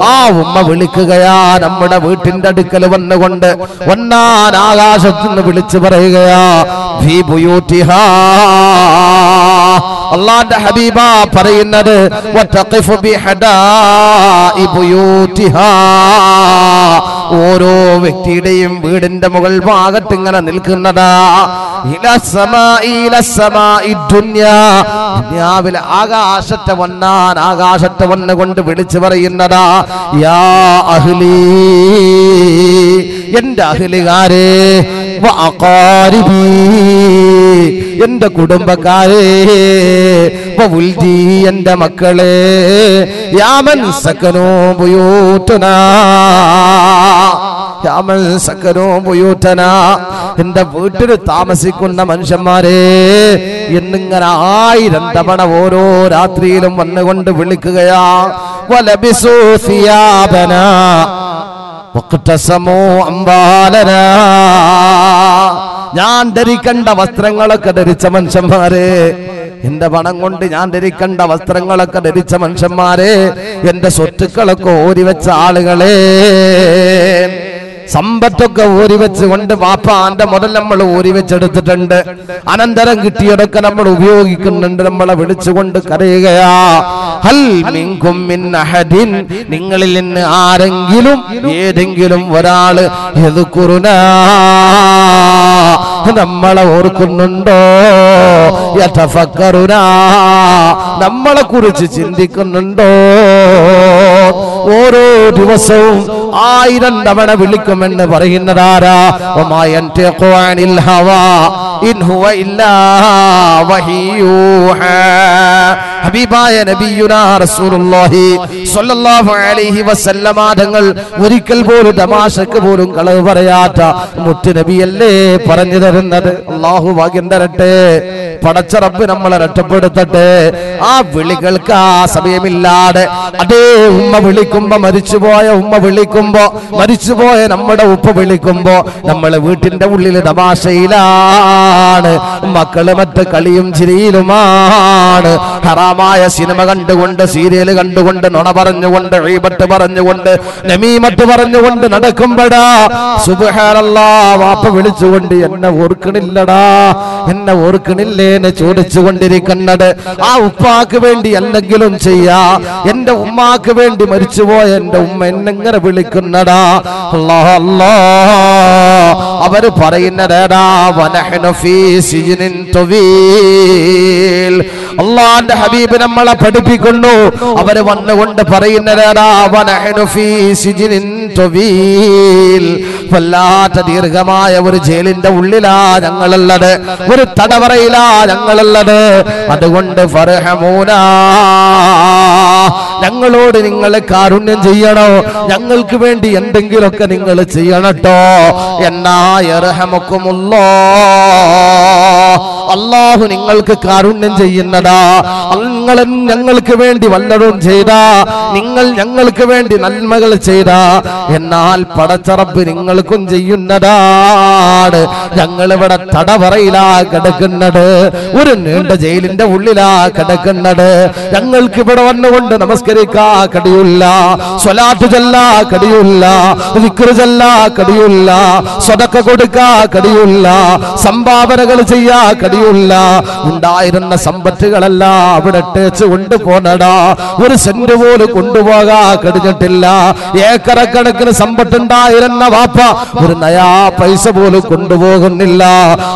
ആ ഉമ്മ വിളിക്കുകയാ, നമ്മുടെ വീട്ടിന്റെ അടുക്കൽ വന്നുകൊണ്ട് ഒന്നാൻ ആകാശത്തുനിന്ന് വിളിച്ചു പറയുകയാ, ഫീ ബുയൂതിഹാ. അല്ലാഹുവിന്റെ ഹബീബ പറയുന്നത് വതഖിഫു ബിഹദാഇ ബുയൂതിഹാ, ഓരോ വ്യക്തിയുടെയും വീടിന്റെ മുകൾ ഭാഗത്ത് ഇങ്ങനെ നിൽക്കുന്നതാ, ഇലസ്സമാഇ ദുനിയാ, ദുനിയാവിലെ ആകാശത്തെ വന്നാൻ ആകാശത്തെ വന്നുകൊണ്ട് വിളിച്ചു പറയുന്നതാ, യാ അഹ്ലീ, എന്റെ അഹ്ലുകാരെ, വഅഖാരിബി, എന്റെ കുടുംബക്കാരെ, വഉൽദി, എന്റെ മക്കളെ, യാമൻ സകനൂ ബുയൂതനാ, യാമൻ സകനൂ ബുയൂതനാ, എന്റെ വീട്ടിൽ താമസിക്കുന്ന മനുഷ്യന്മാരെ എന്നിങ്ങനെ 1000 തവണ ഓരോ രാത്രിയിലും വന്നുകൊണ്ട് വിളിക്കുകയാ. വലബിസൂ സിയാബനാ വഖ്തസമൂ അംബാലനാ, ഞാൻ ധരിക്കേണ്ട വസ്ത്രങ്ങളൊക്കെ ധരിച്ച മനുഷ്യന്മാരെ, എന്റെ പണം കൊണ്ട് ഞാൻ ധരിക്കേണ്ട വസ്ത്രങ്ങളൊക്കെ ധരിച്ച മനുഷ്യന്മാരെ, എന്റെ സ്വത്തുക്കളൊക്കെ ഓരിവെച്ച ആളുകളെ, സമ്പത്തൊക്കെ ഊരിവെച്ചുകൊണ്ട് വാപ്പാന്റെ മുതൽ നമ്മൾ ഊരിവെച്ചെടുത്തിട്ടുണ്ട്, അനന്തരം കിട്ടിയതൊക്കെ നമ്മൾ ഉപയോഗിക്കുന്നുണ്ട്, നമ്മളെ വിളിച്ചുകൊണ്ട് കരയുകയാ. ഹൽ മിൻകും മിൻ അഹദിൻ, നിങ്ങളിൽ നിന്ന് ആരെങ്കിലും, ഏതെങ്കിലും ഒരാള് യദ്കുറുനാ, നമ്മളെ ഓർക്കുന്നുണ്ടോ, യതഫക്കറുനാ, നമ്മളെ കുറിച്ച് ചിന്തിക്കുന്നുണ്ടോ? ഓരോ ദിവസവും 1000 തവണ വിളിക്കുമെന്ന് പറയുന്നതാരാ? വമാ യൻതിഖു അനിൽ ഹവാ ഇൻ ഹുവ ഇല്ലാ വഹിയൂഹാ. ഹബീബായ നബിയുനാ റസൂലുള്ളാഹി സ്വല്ലല്ലാഹു അലൈഹി വസല്ലമ തങ്ങൾ ഒരിക്കൽ പോലും തമാശക്ക് പോലും കളവ് പറയാത്ത മുത്ത് നബിയല്ലേ പറഞ്ഞു തരുന്നത്. അല്ലാഹു ഭാഗ്യം തരട്ടെ, പടച്ച റബ്ബ് നമ്മളെ രക്ഷപ്പെടുത്തട്ടെ. ആ വിളികൾക്ക് ആ സമയമില്ലാതെ അതേ ഉമ്മ വിളിക്കുമ്പോ, മരിച്ചുപോയ ഉമ്മ വിളിക്കുമ്പോ, മരിച്ചുപോയ നമ്മുടെ ഉപ്പ വിളിക്കുമ്പോ നമ്മളെ വീട്ടിന്റെ ഉള്ളിൽ തമാശയിലാണ്, മക്കള് മറ്റ് കളിയും ചിരിയിലുമാണ്, ഹറാമായ സിനിമ കണ്ടുകൊണ്ട്, സീരിയൽ കണ്ടുകൊണ്ട്, നുണ പറഞ്ഞുകൊണ്ട്, ഗീബത്ത് പറഞ്ഞുകൊണ്ട്, നമീമത്ത് പറഞ്ഞുകൊണ്ട് നടക്കുമ്പോഴാ സുബ്ഹാനല്ലാഹ് വാപ്പ വിളിച്ചുകൊണ്ട് എന്നെ ഓർക്കണില്ലടാ, എന്നെ ഓർക്കണില്ലേന്ന് ചോദിച്ചുകൊണ്ടിരിക്കുന്നത്. ആ ഉപ്പാക്ക് വേണ്ടി എന്തെങ്കിലും ചെയ്യാ, എന്റെ ഉമ്മാക്ക് വേണ്ടി മരിച്ചുപോയ എന്റെ ഉമ്മ എന്നെങ്ങനെ വിളിക്കുന്നടാ. അല്ലാഹ് അല്ലാഹ്, അവര് പറയുന്നതേടാ, വനഹ്നു ഫീ സിജ്നിൻ തവീൽ അല്ലാഹുവിന്റെ ഹബീബ് നമ്മളെ പഠിപ്പിക്കുന്നു. അവര് വന്നുകൊണ്ട് പറയുന്നതാ വനഹനു ഫീ സിജ്നിൻ തവീൽ, വല്ലാത്ത ദീർഘമായ ഒരു ജയിലിന്റെ ഉള്ളിലാ ഞങ്ങളുള്ളത്, ഒരു തടവറയിലാ ഞങ്ങളുള്ളത്. അതുകൊണ്ട് ഫർഹമൂനാ, ഞങ്ങളോട് നിങ്ങൾ കാരുണ്യം ചെയ്യണോ, ഞങ്ങൾക്ക് വേണ്ടി എന്തെങ്കിലുമൊക്കെ നിങ്ങൾ ചെയ്യണട്ടോ. എന്നാ യർഹമുക്കുമുല്ലാഹ്, അല്ലാഹു നിങ്ങൾക്ക് കാരുണ്യം ചെയ്യുന്നതാ. നിങ്ങൾ ഞങ്ങൾക്ക് വേണ്ടി വല്ലതും ചെയ്താ, നിങ്ങൾ ഞങ്ങൾക്ക് വേണ്ടി നന്മകൾ ചെയ്താ, എന്നാൽ പടച്ച റബ്ബ് നിങ്ങൾക്കും ചെയ്യുന്നതാണ്. ഞങ്ങളിവിടെ തടവറയിലാ കിടക്കുന്നത്, ഒരു നീണ്ട ജയിലിന്റെ ഉള്ളിലാ കിടക്കുന്നത്. ഞങ്ങൾക്ക് ഇവിടെ വന്നുകൊണ്ട് നമസ്കരിക്കാ കഴിയില്ല, സ്വലാത്ത് ചൊല്ലാ കഴിയില്ല, ദിക്ർ ചൊല്ലാ കഴിയില്ല, സദഖ കൊടുക്കാ കഴിയില്ല, സംഭാവനകൾ ചെയ്യാ കഴിയില്ല. ഉണ്ടായിരുന്ന സമ്പത്തുകളെല്ലാം അവിടെ ഇട്ടേച്ച് കൊണ്ടുപോന്നടാ. ഒരു സെന്റ് പോലും കൊണ്ടുപോകാ കഴിഞ്ഞിട്ടില്ല. ഏക്കറക്കണക്കിന് സമ്പത്തുണ്ടായിരുന്ന വാപ്പ ഒരു നയാ പൈസ പോലും കൊണ്ടുപോകുന്നില്ല.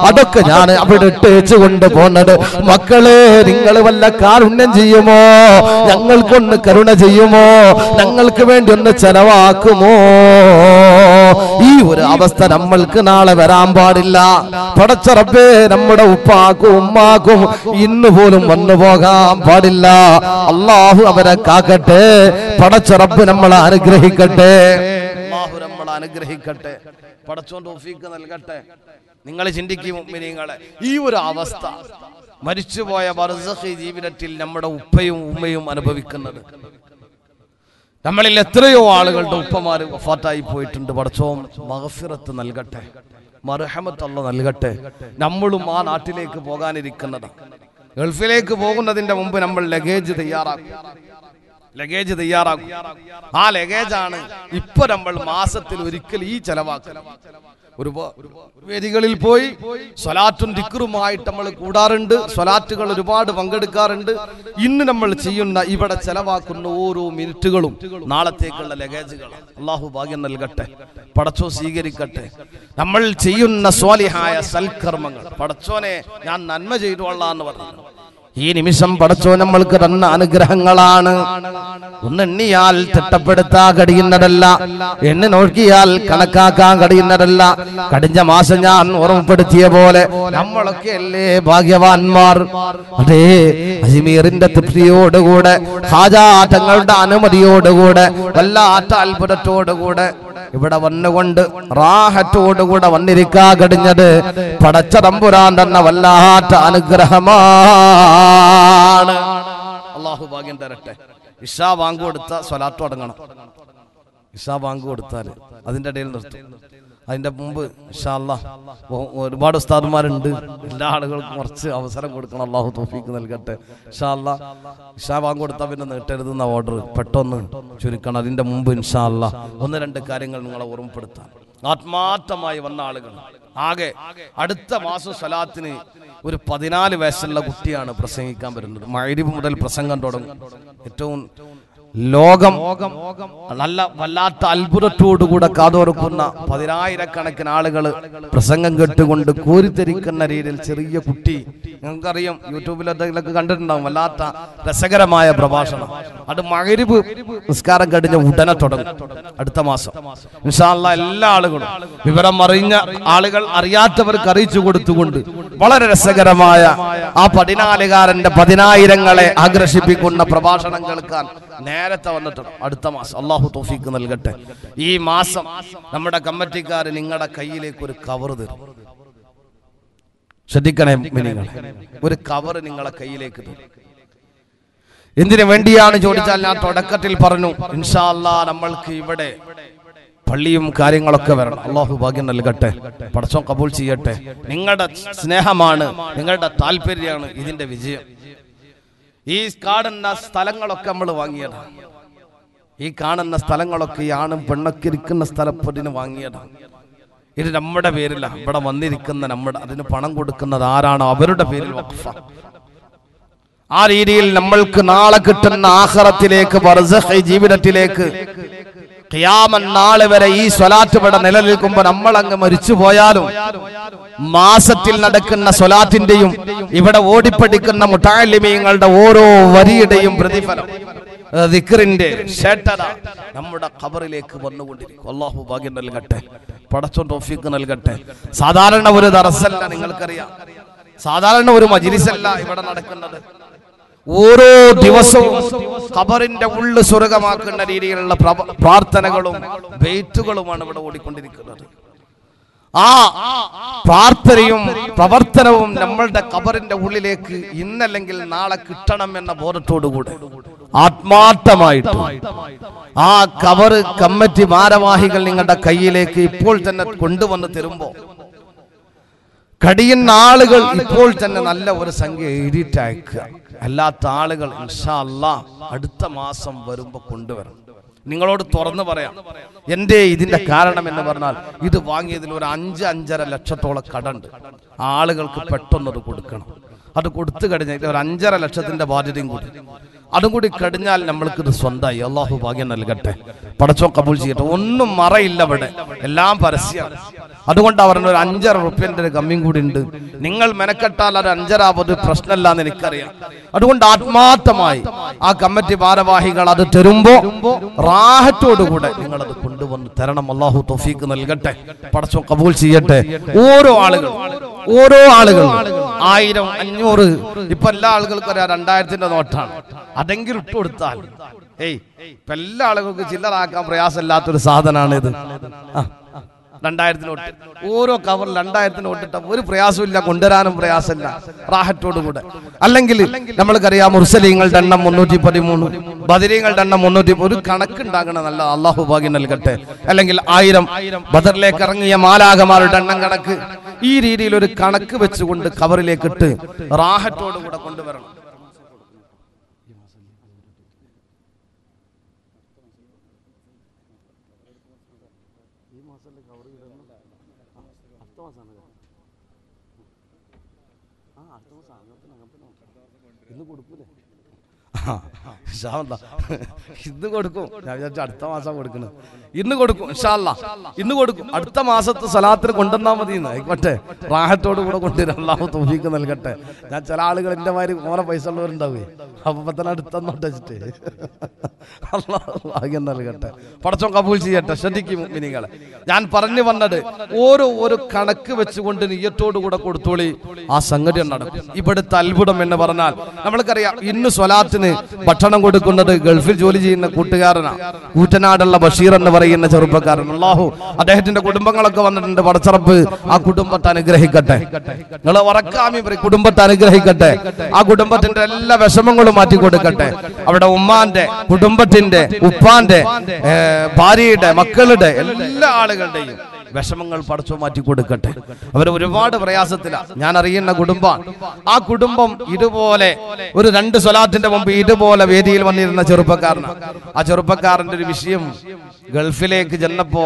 അതൊക്കെ ഞാൻ അവിടെ ഇട്ടേച്ച് കൊണ്ടുപോന്നത്. മക്കളെ, നിങ്ങൾ വല്ല കാരുണ്യം ചെയ്യുമോ? ഞങ്ങൾക്കൊന്ന് കരുണ ചെയ്യുമോ? ഞങ്ങൾക്ക് വേണ്ടി ഒന്ന് ചെലവാക്കുമോ? ഈ ഒരു അവസ്ഥ നമ്മൾക്ക് നാളെ വരാൻ പാടില്ല. പടച്ച റബ്ബേ, നമ്മുടെ ഉപ്പാക്കും ഉമ്മാക്കും ഇന്ന് പോലും വന്നു പോകാൻ പാടില്ല. അല്ലാഹു അവരെ കാക്കട്ടെ. പടച്ച റബ്ബ് നമ്മളെ അനുഗ്രഹിക്കട്ടെ. അല്ലാഹു നമ്മളെ അനുഗ്രഹിക്കട്ടെ. പടച്ചോൻ തൗഫീഖ് നൽകട്ടെ. നിങ്ങൾ ചിന്തിക്കും മുഅ്മിനീങ്ങളെ, ഈ ഒരു അവസ്ഥ മരിച്ചുപോയ ബർസഖി ജീവിതത്തിൽ നമ്മുടെ ഉപ്പയും ഉമ്മയും അനുഭവിക്കുന്നത്. നമ്മളിൽ എത്രയോ ആളുകളുടെ ഉപ്പമാര് വഫാത്തായി പോയിട്ടുണ്ട്. പടച്ചോൻ മഗ്ഫിറത്ത് നൽകട്ടെ, മർഹമത്ത് അല്ലാഹു നൽകട്ടെ. നമ്മളും ആ നാട്ടിലേക്ക് പോകാനിരിക്കുന്നത്, ഗൾഫിലേക്ക് പോകുന്നതിന്റെ മുമ്പ് നമ്മൾ ലഗേജ് തയ്യാറാക്കും. ആ ലഗേജാണ് ഇപ്പൊ നമ്മൾ മാസത്തിൽ ഒരിക്കൽ ഈ ചെലവാക്കണം. ഒരു വേദികളിൽ പോയി സ്വലാത്തും ദിക്റുമായിട്ട് നമ്മൾ കൂടാറുണ്ട്, സ്വലാറ്റുകൾ ഒരുപാട് പങ്കെടുക്കാറുണ്ട്. ഇന്ന് നമ്മൾ ചെയ്യുന്ന ഇവിടെ ചെലവാക്കുന്ന ഓരോ മിനിറ്റുകളും നാളത്തേക്കുള്ള ലഗേജുകൾ. അല്ലാഹു ഭാഗ്യം നൽകട്ടെ, പടച്ചോ സ്വീകരിക്കട്ടെ. നമ്മൾ ചെയ്യുന്ന സ്വാലിഹായ സൽക്കർമ്മങ്ങൾ പടച്ചോനെ ഞാൻ നന്മ ചെയ്തോളാന്ന് പറഞ്ഞു. ഈ നിമിഷം പടച്ചോ നമ്മൾക്ക് തന്ന അനുഗ്രഹങ്ങളാണ്. ഒന്നെണ്ണിയാൽ തിട്ടപ്പെടുത്താൻ കഴിയുന്നതല്ല, എന്നെ നോക്കിയാൽ കണക്കാക്കാൻ കഴിയുന്നതല്ല. കഴിഞ്ഞ മാസം ഞാൻ ഓർമ്മപ്പെടുത്തിയ പോലെ നമ്മളൊക്കെ അല്ലേ ഭാഗ്യവാന്മാർ. അതേ, അജ്മീറിന്റെ തൃപ്തിയോടുകൂടെ, ഹാജാ തങ്ങളുടെ അനുമതിയോടുകൂടെ, വല്ലാത്ത അത്ഭുതത്തോടുകൂടെ ഇവിടെ വന്നുകൊണ്ട് റാഹത്തോടുകൂടെ വന്നിരിക്കാ കഴിഞ്ഞത് പടച്ച തമ്പുരാൻ തന്ന വല്ലാത്ത അനുഗ്രഹമാണ്. അല്ലാഹു ഭാഗ്യം തരട്ടെ. ഇശാ ബാങ്ക് കൊടുത്ത സ്വലാത്ത് തുടങ്ങണം. ഇശാ ബാങ്ക് കൊടുത്താൽ അതിന്റെ ഇടയിൽ നിർത്തും. അതിന്റെ മുമ്പ് ഇൻഷാ അല്ലാഹ് ഒരുപാട് ഉസ്താദുമാരുണ്ട്, എല്ലാ ആളുകൾക്കും കുറച്ച് അവസരം കൊടുക്കണം. അല്ലാഹു തൗഫീഖ് നൽകട്ടെ. ഇൻഷാ അല്ലാഹ് ഇശാ ബാങ്ക് കൊടുത്താൽ പിന്നെ നീട്ടരുതെന്ന ഓർഡർ പെട്ടെന്ന് ചുരുക്കണം. അതിന്റെ മുമ്പ് ഇൻഷാ അല്ലാഹ് ഒന്ന് രണ്ട് കാര്യങ്ങൾ നിങ്ങളെ ഓർമ്മപ്പെടുത്താം. ആത്മാർത്ഥമായി വന്ന ആളുകൾ ആകെ അടുത്ത മാസം സ്വലാത്തിന് ഒരു 14 വയസ്സുള്ള കുട്ടിയാണ് പ്രസംഗിക്കാൻ വരുന്നത്. മഗ്‌രിബ് മുതൽ പ്രസംഗം തുടങ്ങും. ഏറ്റവും ലോകം നല്ല വല്ലാത്ത അത്ഭുതത്തോടുകൂടെ കാതോർക്കുന്ന 10,000 ആളുകൾ പ്രസംഗം കേട്ടുകൊണ്ട് കോരിത്തെരിക്കുന്ന രീതിയിൽ ചെറിയ കുട്ടി, നിങ്ങൾക്കറിയാം, യൂട്യൂബിലൊക്കെ കണ്ടിട്ടുണ്ടാവും, വല്ലാത്ത രസകരമായ പ്രഭാഷണം. അത് മഗ്‌രിബ് നിസ്കാരം കഴിഞ്ഞ ഉടനെ തുടങ്ങും അടുത്ത മാസം. ഇൻഷാ അല്ലാഹ് എല്ലാ ആളുകളും, വിവരം അറിഞ്ഞ ആളുകൾ അറിയാത്തവർക്ക് അറിയിച്ചു കൊടുത്തുകൊണ്ട് വളരെ രസകരമായ ആ 14-കാരന്റെ 10,000 ആകർഷിപ്പിക്കുന്ന പ്രഭാഷണം കേൾക്കാൻ നേരത്തെ വന്നിട്ടുണ്ട് അടുത്ത മാസം. അല്ലാഹു തൗഫീഖ് നൽകട്ടെ. ഈ മാസം നമ്മുടെ കമ്മിറ്റിക്കാർ നിങ്ങളുടെ കയ്യിലേക്ക് ഒരു കവർ തരും. ശ്രദ്ധിക്കണേ മിനിങ്ങൾ, ഒരു കവർ നിങ്ങളെ കയ്യിലേക്ക് തരും. എന്തിനു വേണ്ടിയാണ് ചോദിച്ചാൽ, ഞാൻ തുടക്കത്തിൽ പറഞ്ഞു, ഇൻഷാ അല്ലാഹ് നമ്മൾക്ക് ഇവിടെ പള്ളിയും കാര്യങ്ങളൊക്കെ വരണം. അല്ലാഹു ഭാഗ്യം നൽകട്ടെ, പടച്ചോൻ കബൂൽ ചെയ്യട്ടെ. നിങ്ങളുടെ സ്നേഹമാണ്, നിങ്ങളുടെ താല്പര്യമാണ് ഇതിന്റെ വിജയം. ഈ കാണുന്ന സ്ഥലങ്ങളൊക്കെ നമ്മൾ വാങ്ങിയതാണ്. ഈ കാണുന്ന സ്ഥലങ്ങളൊക്കെ ഈ ആണും പെണ്ണൊക്കെ ഇരിക്കുന്ന സ്ഥലപ്പതിന് വാങ്ങിയതാണ്. ഇത് നമ്മുടെ പേരില്ല. ഇവിടെ വന്നിരിക്കുന്ന നമ്മുടെ, അതിന് പണം കൊടുക്കുന്നത് ആരാണോ അവരുടെ പേരിൽ വഖഫ. ആ രീതിയിൽ നമ്മൾക്ക് നാളെ കിട്ടുന്ന ആഖിറത്തിലേക്ക്, ബർസഖി ജീവിതത്തിലേക്ക് ഖിയാമത്ത് നാൾ വരെ ഈ സ്വലാത്ത് ഇവിടെ നിലനിൽക്കുമ്പോൾ നമ്മൾ അങ്ങ് മരിച്ചു പോയാലും മാസത്തിൽ നടക്കുന്ന സ്വലാത്തിന്റെയും ഇവിടെ ഓടിപ്പടിക്കുന്ന മുതഅല്ലിമീങ്ങളുടെ ഓരോ വരിയുടെയും പ്രതിഫലം ദിക്റിന്റെ ഷേട്ടത നമ്മുടെ ഖബറിലേക്ക് വന്നുകൊണ്ടിരിക്കും. അല്ലാഹു ഭാഗ്യം നൽകട്ടെ, പടച്ചോൻ തൗഫീഖ് നൽകട്ടെ. സാധാരണ ഒരു ദർസല്ല, നിങ്ങൾക്കറിയാം, സാധാരണ ഒരു മജ്ലിസല്ല ഇവിടെ നടക്കുന്നത്. ഓരോ ദിവസവും ഖബറിന്റെ ഉള്ളു സ്വർഗമാക്കുന്ന രീതിയിലുള്ള പ്രാർത്ഥനകളും ബൈത്തുകളുമാണ് ഇവിടെ ഓടിക്കൊണ്ടിരിക്കുന്നത്. ആ പ്രാർത്ഥനയും പ്രവർത്തനവും നമ്മളുടെ ഖബറിന്റെ ഉള്ളിലേക്ക് ഇന്നല്ലെങ്കിൽ നാളെ കിട്ടണം എന്ന ബോധത്തോടുകൂടെ ആത്മാർത്ഥമായിട്ട് ആ ഖബർ കമ്മിറ്റി ഭാരവാഹികൾ നിങ്ങളുടെ കയ്യിലേക്ക് ഇപ്പോൾ തന്നെ കൊണ്ടുവന്ന് തരുമ്പോ കഴിയുന്ന ആളുകൾ ഇപ്പോൾ തന്നെ നല്ല ഒരു സംഖ്യ എഴുതിയിട്ട് അയക്കുക. അല്ലാത്ത ആളുകൾ ഇൻഷാ അല്ലാഹ് അടുത്ത മാസം വരുമ്പോ കൊണ്ടുവരണം. നിങ്ങളോട് തുറന്നു പറയാം, എന്റെ ഇതിന്റെ കാരണം എന്ന് പറഞ്ഞാൽ ഇത് വാങ്ങിയതിൽ ഒരു 5-5.5 ലക്ഷത്തോളം കടമുണ്ട്. ആളുകൾക്ക് പെട്ടെന്നത് കൊടുക്കണം. അത് കൊടുത്തു കഴിഞ്ഞാൽ ഒരു 5.5 ലക്ഷത്തിന്റെ ബാധ്യതയും കൂടി, അതും കൂടി കഴിഞ്ഞാൽ നമ്മൾക്ക് ഇത് സ്വന്തമായി. അല്ലാഹു ഭാഗ്യം നൽകട്ടെ, പടച്ചോൻ കബൂൽ ചെയ്യട്ടെ. ഒന്നും മറയില്ല ഇവിടെ, എല്ലാം പരസ്യമാണ്. അതുകൊണ്ട് പറഞ്ഞ ഒരു 5.5 റുപ്യന്റെ ഒരു കമ്മിയും കൂടി ഉണ്ട്. നിങ്ങൾ മെനക്കെട്ടാൽ അത് 5.5 പ്രശ്നമല്ല എന്ന് എനിക്കറിയാം. അതുകൊണ്ട് ആത്മാർത്ഥമായി ആ കമ്മിറ്റി ഭാരവാഹികൾ അത് തരുമ്പോ റാഹത്തോടുകൂടെ നിങ്ങൾ അത് കൊണ്ടുവന്ന് തരണം. അല്ലാഹു തൗഫീഖ് നൽകട്ടെ, പടച്ചോൻ കബൂൽ ചെയ്യട്ടെ. ഓരോ ആളുകൾ 1000, 500, ഇപ്പൊ എല്ലാ ആളുകൾക്കും ഒരു 2000ന്റെ നോട്ടാണ്. അതെങ്കിലും ഇട്ട് കൊടുത്താൽ ഇപ്പൊ എല്ലാ ആളുകൾക്കും ചില്ലറാക്കാൻ പ്രയാസമില്ലാത്തൊരു സാധനമാണ് ഇത്. 2000 നോട്ട്, ഓരോ കവറിൽ 2000 നോട്ടിട്ട ഒരു പ്രയാസമില്ല, കൊണ്ടുവരാനും പ്രയാസമില്ല, റാഹത്തോടുകൂടെ. അല്ലെങ്കിൽ നമ്മൾക്കറിയാം മുർസലീങ്ങളുടെ എണ്ണം 313, ബദരീങ്ങളുടെ എണ്ണം 300. ഒരു കണക്കുണ്ടാകണം, നല്ല അല്ലാഹു ഭാഗ്യം നൽകട്ടെ. അല്ലെങ്കിൽ 1000 ബദറിലേക്ക് ഇറങ്ങിയ മാലാഖമാരുടെ എണ്ണം കണക്ക്, ഈ രീതിയിൽ ഒരു കണക്ക് വെച്ചുകൊണ്ട് കവറിലേക്ക് ഇട്ട് റാഹത്തോടുകൂടെ കൊണ്ടുവരണം. ഇന്ന് കൊടുക്കും, ഞാൻ വിചാരിച്ചു അടുത്ത മാസം കൊടുക്കണം. ഇന്ന് കൊടുക്കും ഇൻഷാ അല്ലാഹ്, ഇന്ന് കൊടുക്കും. അടുത്ത മാസത്തെ സ്വലാത്തിന് കൊണ്ടുവന്നാൽ മതി. ആയിക്കോട്ടെ, റാഹത്തോട് കൂടെ കൊണ്ടുവരാൻ അല്ലാഹു തൗഫീഖ് നൽകട്ടെ. ഞാൻ ചില ആളുകൾ എന്റെ മാതിരി ഓരോ പൈസ ഉള്ളവരുണ്ടാവേ, അപ്പൊ തന്നെ അടുത്തൊന്നോട്ട് വെച്ചിട്ട് അല്ലാഹു ഭാഗ്യം നൽകട്ടെ, പടച്ചോൻ കബൂൽ ചെയ്യട്ടെ. ശ്രദ്ധിക്കും മുഅ്മിനീങ്ങളെ, ഞാൻ പറഞ്ഞു വന്നത് ഓരോ കണക്ക് വെച്ചുകൊണ്ട് നിയ്യത്തോടു കൂടെ കൊടുത്തോളി, ആ സംഗതി നടക്കും. ഇവിടുത്തെ അത്ഭുതം എന്ന് പറഞ്ഞാൽ നമ്മൾക്കറിയാം, ഇന്ന് സ്വലാത്തിന് ഭക്ഷണം കൊടുക്കുന്നത് ഗൾഫിൽ ജോലി ചെയ്യുന്ന കൂട്ടുകാരനാണ്, കൂറ്റനാടുള്ള ബഷീർ എന്ന് പറയുന്ന ചെറുപ്പക്കാരൻ. അല്ലാഹു അദ്ദേഹത്തിന്റെ കുടുംബങ്ങളൊക്കെ വന്നിട്ടുണ്ട്. പടച്ചറപ്പ് ആ കുടുംബത്തെ അനുഗ്രഹിക്കട്ടെ. നിങ്ങൾ ഉറക്കാമി കുടുംബത്തെ അനുഗ്രഹിക്കട്ടെ. ആ കുടുംബത്തിന്റെ എല്ലാ വിഷമങ്ങളും മാറ്റി കൊടുക്കട്ടെ. അവിടെ ഉമ്മാന്റെ, കുടുംബത്തിന്റെ, ഉപ്പാന്റെ, ഭാര്യയുടെ, മക്കളുടെ എല്ലാ ആളുകളുടെയും വിഷമങ്ങൾ പടച്ചോ മാറ്റി കൊടുക്കട്ടെ. അവർ ഒരുപാട് പ്രയാസത്തിലാണ്. ഞാൻ അറിയുന്ന കുടുംബമാണ്. ആ കുടുംബം ഇതുപോലെ ഒരു 2 സ്വലാത്തിന്റെ മുമ്പ് ഇതുപോലെ വേദിയിൽ വന്നിരുന്ന ചെറുപ്പക്കാരനാണ്. ആ ചെറുപ്പക്കാരന്റെ ഒരു വിഷയം, ഗൾഫിലേക്ക് ചെന്നപ്പോ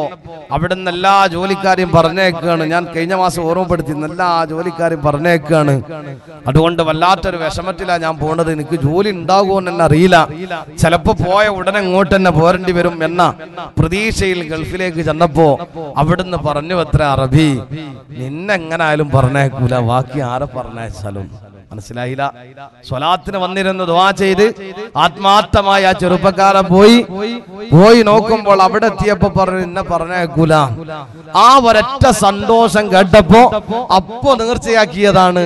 അവിടുന്ന് എല്ലാ ജോലിക്കാരെയും പറഞ്ഞേക്കാണ്. ഞാൻ കഴിഞ്ഞ മാസം ഓർമ്മപ്പെടുത്തി, എല്ലാ ജോലിക്കാരെയും പറഞ്ഞേക്കാണ്. അതുകൊണ്ട് വല്ലാത്തൊരു വിഷമത്തിലാണ് ഞാൻ പോണത്. എനിക്ക് ജോലി ഉണ്ടാകുമെന്ന് തന്നെ അറിയില്ല, ചിലപ്പോ പോയ ഉടനെ ഇങ്ങോട്ട് തന്നെ പോരേണ്ടി വരും എന്ന പ്രതീക്ഷയിൽ ഗൾഫിലേക്ക് ചെന്നപ്പോ അവിടുന്ന് പറഞ്ഞു, അത്ര അറബി നിന്നെങ്ങനായാലും പറഞ്ഞേക്കൂല, ബാക്കി ആരെ പറഞ്ഞയച്ചാലും. മനസ്സിലായില്ല. സ്വലാത്തിന് വന്നിരുന്ന് ദുആ ചെയ്ത് ആത്മാർത്ഥമായി ആ ചെറുപ്പക്കാരൻ പോയി നോക്കുമ്പോൾ അവിടെ എത്തിയപ്പോ പറഞ്ഞു, എന്നെ പറഞ്ഞേക്കൂല. ആ ഒരൊറ്റ സന്തോഷം കേട്ടപ്പോ അപ്പോ നേർച്ചയാക്കിയതാണ്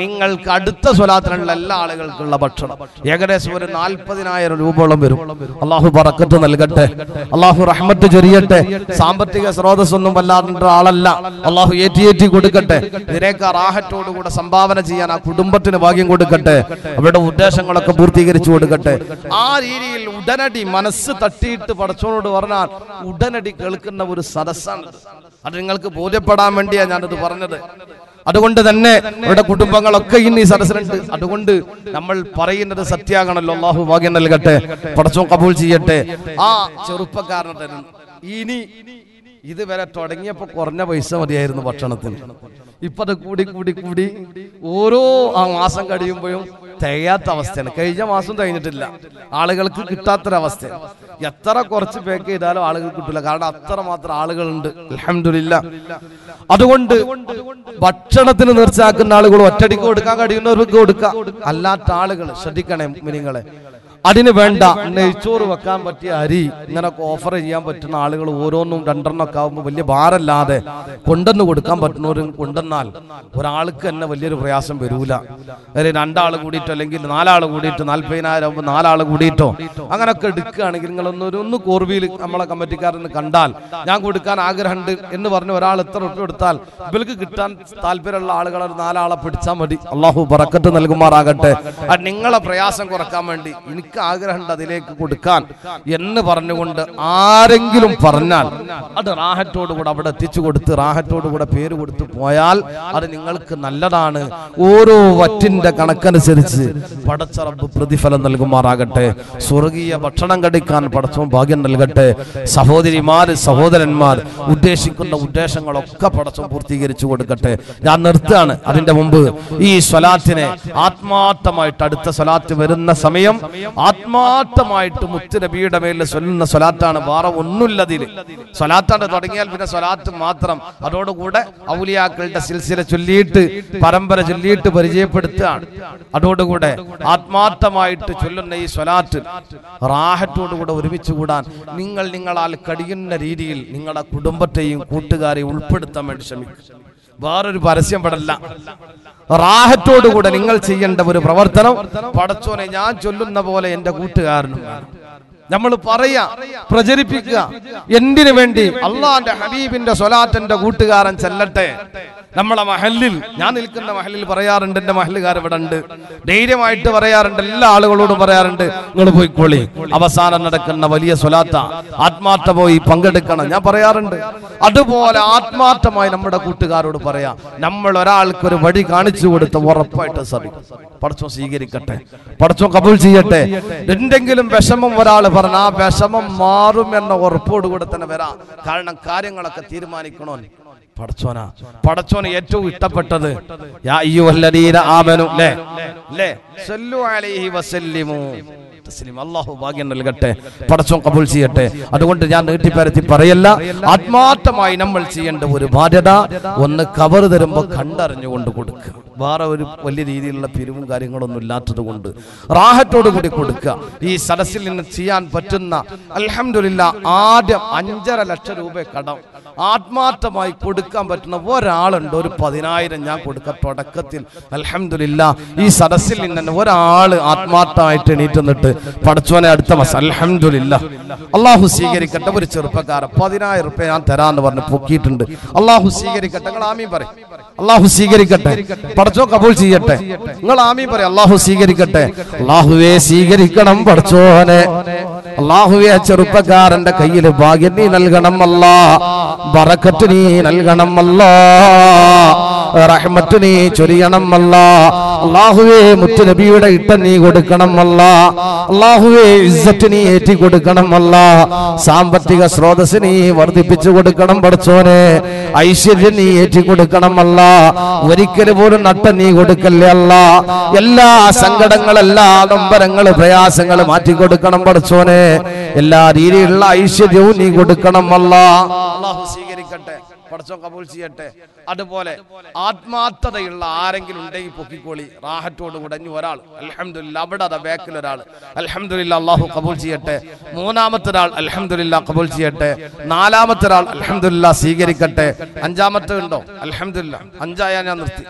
നിങ്ങൾക്ക് അടുത്ത സ്വലാത്തിനുള്ള എല്ലാ ആളുകൾക്കുള്ള ഭക്ഷണം. ഏകദേശം ഒരു 40,000 രൂപയോളം വരും. അല്ലാഹു ബറക്കത്ത് നൽകട്ടെ, അല്ലാഹു റഹ്മത്ത് ചൊരിയട്ടെ. സാമ്പത്തിക സ്രോതസ്സൊന്നും വല്ലാത്ത ആളല്ല, അല്ലാഹു ഏറ്റി കൊടുക്കട്ടെ. ഇതിനേക്കാൾ റാഹത്തോടുകൂടെ സംഭാവന ചെയ്യാൻ ആ കുടുംബത്തിന് ഭാഗ്യം കൊടുക്കട്ടെ. അവരുടെ ഉദ്ദേശങ്ങളൊക്കെ പൂർത്തീകരിച്ചു കൊടുക്കട്ടെ. ആ രീതിയിൽ ഉടനടി മനസ്സ് തട്ടിയിട്ട് പടച്ചോനോട് പറഞ്ഞാൽ ഉടനടി കേൾക്കുന്ന ഒരു സദസ്സാണ്. അത് നിങ്ങൾക്ക് ബോധ്യപ്പെടാൻ വേണ്ടിയാണ് ഞാനത് പറഞ്ഞത്. അതുകൊണ്ട് തന്നെ അവരുടെ കുടുംബങ്ങളൊക്കെ ഇന്ന് ഈ സദസ്സിലുണ്ട്. അതുകൊണ്ട് നമ്മൾ പറയുന്നത് സത്യാകണല്ലോ. അല്ലാഹു ഭാഗ്യം നൽകട്ടെ, പടച്ചോൻ കബൂൽ ചെയ്യട്ടെ. ആ ചെറുപ്പക്കാരനെ ഇനി ഇതുവരെ തുടങ്ങിയപ്പോ കുറഞ്ഞ പൈസ മതിയായിരുന്നു ഭക്ഷണത്തിന്. ഇപ്പൊ അത് കൂടി ഓരോ ആ മാസം കഴിയുമ്പോഴും തികയാത്ത അവസ്ഥയാണ്. കഴിഞ്ഞ മാസം കഴിഞ്ഞിട്ടില്ല, ആളുകൾക്ക് കിട്ടാത്തൊരവസ്ഥ. എത്ര കുറച്ച് പാക്ക് ചെയ്താലും ആളുകൾ കിട്ടില്ല, കാരണം അത്രമാത്രം ആളുകളുണ്ട് അൽഹംദുലില്ലാ. അതുകൊണ്ട് ഭക്ഷണത്തിന് നേർച്ചയാക്കുന്ന ആളുകൾ ഒറ്റടിക്ക് കൊടുക്കാൻ കഴിയുന്നവർക്ക് കൊടുക്കുക, അല്ലാത്ത ആളുകൾ ശ്രദ്ധിക്കണേ മുഅ്മിനീങ്ങളെ. അതിന് വേണ്ട നെയ്ച്ചോറ് വെക്കാൻ പറ്റിയ അരി ഇങ്ങനൊക്കെ ഓഫർ ചെയ്യാൻ പറ്റുന്ന ആളുകൾ ഓരോന്നും രണ്ടെണ്ണമൊക്കെ ആകുമ്പോൾ വലിയ ഭാരല്ലാതെ കൊണ്ടുവന്ന് കൊടുക്കാൻ പറ്റുന്നവരും കൊണ്ടുവന്നാൽ ഒരാൾക്ക് തന്നെ വലിയൊരു പ്രയാസം വരൂല. അല്ലെങ്കിൽ 2 ആൾ കൂടിയിട്ടോ അല്ലെങ്കിൽ 4 ആൾ കൂടിയിട്ടോ 40,000 ആകുമ്പോൾ 4 ആൾ കൂടിയിട്ടോ അങ്ങനെയൊക്കെ എടുക്കുകയാണെങ്കിൽ നിങ്ങളൊന്ന് കോർവിയിൽ നമ്മളെ കമ്മിറ്റിക്കാരെന്ന് കണ്ടാൽ ഞാൻ കൊടുക്കാൻ ആഗ്രഹമുണ്ട് എന്ന് പറഞ്ഞ് ഒരാൾ എത്ര റുപ്യ കൊടുത്താൽ ഇവർക്ക് കിട്ടാൻ താല്പര്യമുള്ള ആളുകളെ 4 ആളെ പിടിച്ചാൽ മതി. അള്ളാഹു ബറക്കത്ത് നൽകുമാറാകട്ടെ. നിങ്ങളെ പ്രയാസം കുറക്കാൻ വേണ്ടി എനിക്ക് ആഗ്രഹമുണ്ട് അതിലേക്ക് കൊടുക്കാൻ എന്ന് പറഞ്ഞുകൊണ്ട് ആരെങ്കിലും പറഞ്ഞാൽ അത് റാഹത്തോടുകൂടെ അവിടെ എത്തിച്ചു കൊടുത്ത് റാഹത്തോടുകൂടെ പേര് കൊടുത്ത് പോയാൽ അത് നിങ്ങൾക്ക് നല്ലതാണ്. ഓരോ വറ്റിന്റെ കണക്കനുസരിച്ച് പടച്ച റബ്ബ് പ്രതിഫലം നൽകുമാറാകട്ടെ. സ്വർഗീയ ഭക്ഷണം കഴിക്കാൻ പടച്ചവൻ ഭാഗ്യം നൽകട്ടെ. സഹോദരിമാര് സഹോദരന്മാർ ഉദ്ദേശിക്കുന്ന ഉദ്ദേശങ്ങളൊക്കെ പടച്ചവൻ പൂർത്തീകരിച്ചു കൊടുക്കട്ടെ. ഞാൻ നിർത്തുകയാണ്. അതിന്റെ മുമ്പ് ഈ സ്വലാത്തിനെ ആത്മാർത്ഥമായിട്ട് അടുത്ത സ്വലാത്ത് വരുന്ന സമയം ആത്മാർത്ഥമായിട്ട് മുത്ത് നബിയുടെ മേൽ ചൊല്ലുന്ന സ്വലാത്താണ്, വേറെ ഒന്നുമില്ലതില്. സ്വലാത്താണ് തുടങ്ങിയാൽ പിന്നെ സ്വലാത്ത് മാത്രം. അതോടുകൂടെ ഔലിയാക്കളുടെ സിൽസില ചൊല്ലിയിട്ട് പരമ്പര ചൊല്ലിയിട്ട് പരിചയപ്പെടുത്തുകയാണ്. അതോടുകൂടെ ആത്മാർത്ഥമായിട്ട് ചൊല്ലുന്ന ഈ സ്വലാത്ത് റാഹത്തോടുകൂടെ ഒരുമിച്ച് കൂടാൻ നിങ്ങളാൽ കഴിയുന്ന രീതിയിൽ നിങ്ങളുടെ കുടുംബത്തെയും കൂട്ടുകാരെയും ഉൾപ്പെടുത്താൻ വേണ്ടി ശ്രമിക്കും. വേറൊരു പരസ്യം പെടല്ല. റാഹത്തോടുകൂടെ നിങ്ങൾ ചെയ്യേണ്ട ഒരു പ്രവർത്തനം, പടച്ചോനെ ഞാൻ ചൊല്ലുന്ന പോലെ എന്റെ കൂട്ടുകാരനും നമ്മൾ പറയാ, പ്രചരിപ്പിക്കുക. എന്തിനു വേണ്ടി? അള്ളാന്റെ ഹബീബിന്റെ സ്വലാത്തിന്റെ കൂട്ടുകാരൻ ചെല്ലട്ടെ. നമ്മളെ മഹല്ലിൽ, ഞാൻ നിൽക്കുന്ന മഹല്ലിൽ പറയാറുണ്ട്, എന്റെ മഹല്ലുകാർ ഇവിടെ ഉണ്ട്, ധൈര്യമായിട്ട് പറയാറുണ്ട്, എല്ലാ ആളുകളോടും പറയാറുണ്ട്, നിങ്ങൾ പോയിക്കോളി, അവസാനം നടക്കുന്ന വലിയ സ്വലാത്ത, ആത്മാർത്ഥ പോയി പങ്കെടുക്കണം, ഞാൻ പറയാറുണ്ട്. അതുപോലെ ആത്മാർത്ഥമായി നമ്മുടെ കൂട്ടുകാരോട് പറയാ. നമ്മൾ ഒരാൾക്കൊരു വഴി കാണിച്ചു കൊടുത്ത് ഉറപ്പായിട്ട് സാധിക്കും. പടച്ചോൻ സ്വീകരിക്കട്ടെ, പടച്ചോൻ കബൂൽ ചെയ്യട്ടെ. എന്തെങ്കിലും വിഷമം ഒരാൾ പറഞ്ഞ ആ വിഷമം മാറും എന്ന ഉറപ്പോടുകൂടെ തന്നെ വരാം. കാരണം കാര്യങ്ങളൊക്കെ തീരുമാനിക്കണോ പടച്ചോന് ഏറ്റവും ഇഷ്ടപ്പെട്ടത് യാ അയ്യുഹല്ലദീന ആമനു ലേ സല്ലു അലൈഹി വസല്ലിമു തസ്ലീം. അല്ലാഹു ഭാഗ്യം നൽകട്ടെ, പടച്ചോൻ കബൂൽ ചെയ്യട്ടെ. അതുകൊണ്ട് ഞാൻ നീട്ടിപ്പരത്തി പറയല്ല, ആത്മാർത്ഥമായി നമ്മൾ ചെയ്യേണ്ട ഒരു ബാധ്യത, ഒന്ന് കവർ തരുമ്പോൾ കണ്ടറിഞ്ഞുകൊണ്ട് കൊടുക്കുക. വേറെ ഒരു വലിയ രീതിയിലുള്ള പിരിവും കാര്യങ്ങളൊന്നും ഇല്ലാത്തത് കൊണ്ട് റാഹത്തോടു കൂടി കൊടുക്കുക. ഈ സദസ്സിൽ നിന്ന് ചെയ്യാൻ പറ്റുന്ന അൽഹംദുലില്ലാ ആദ്യം 5.5 ലക്ഷം രൂപ കടം ആത്മാർത്ഥമായി കൊടുക്കാൻ പറ്റുന്ന ഒരാളുണ്ട്. ഒരു 10,000 ഞാൻ കൊടുക്കാം തുടക്കത്തിൽ. അൽഹംദുലില്ലാ ഈ സദസ്സിൽ നിന്ന് ഒരാള് ആത്മാർത്ഥമായിട്ട് എണീറ്റ് നിന്നിട്ട് പടച്ചോനെ അടുത്ത മാസം അൽഹംദുലില്ലാ അള്ളാഹു സ്വീകരിക്കട്ടെ. ഒരു ചെറുപ്പക്കാരൻ 10,000 രൂപ ഞാൻ തരാന്ന് പറഞ്ഞ് പൊക്കിയിട്ടുണ്ട്. അള്ളാഹു സ്വീകരിക്കട്ടെ. നിങ്ങൾ ആമീൻ പറയും. അള്ളാഹു സ്വീകരിക്കട്ടെ, പടച്ചോ കബൂൽ ചെയ്യട്ടെ. നിങ്ങൾ ആമീൻ പറയും. അള്ളാഹു സ്വീകരിക്കട്ടെ. അള്ളാഹുവേ സ്വീകരിക്കണം പടച്ചോനെ. അള്ളാഹുവേ ചെറുപ്പക്കാരന്റെ കയ്യിൽ ഭാഗ്യം നീ നൽകണം അല്ലാ, ബറക്കത്ത് നീ നൽകണം അല്ലാ, റഹ്മത്ത് നീ ചൊരിയണം അല്ലാ. അള്ളാഹുവേ മുത്ത് നബിയുടെ ഇട്ടം നീ കൊടുക്കണം അല്ലാ. അള്ളാഹുവേ ഇസ്സത്ത് നീ ഏറ്റി കൊടുക്കണം അല്ലാ. സാമ്പത്തിക സ്രോതസ് നീ വർദ്ധിപ്പിച്ചു കൊടുക്കണം പടച്ചോനെ. ഐശ്വര്യം നീ ഏറ്റി കൊടുക്കണം അല്ലാ. ഒരിക്കൽ പോലും നട്ടം നീ കൊടുക്കല്ലേ അല്ലാ. എല്ലാ സങ്കടങ്ങൾ, എല്ലാ നൊമ്പരങ്ങൾ, പ്രയാസങ്ങൾ മാറ്റിക്കൊടുക്കണം പടച്ചോനെ. എല്ലാ രീതിയിലുള്ള ഐശ്വര്യവും നീ കൊടുക്കണം അല്ലാ. അള്ളാഹു സ്വീകരിക്കട്ടെ, പടച്ചോൻ കബൂൽ ചെയ്യട്ടെ. അതുപോലെ ആത്മാർത്ഥതയുള്ള ആരെങ്കിലും ഉണ്ടെങ്കിൽ പൊക്കിക്കോളി, റാഹത്തോട് കൂടെ. ഇനി ഒരാൾ അൽഹംദുലില്ലാ അവിടെ അതാ ബാക്കിൽ ഒരാൾ അൽഹംദുലില്ലാ അള്ളാഹു കബൂൽ ചെയ്യട്ടെ. മൂന്നാമത്തെ ഒരാൾ അൽഹംദുലില്ലാ കബൂൽ ചെയ്യട്ടെ. നാലാമത്തെ ഒരാൾ അൽഹംദുലില്ലാ സ്വീകരിക്കട്ടെ. അഞ്ചാമത്തെ ഉണ്ടോ? അൽഹംദുലില്ലാ 5 ഞാൻ നിർത്തി.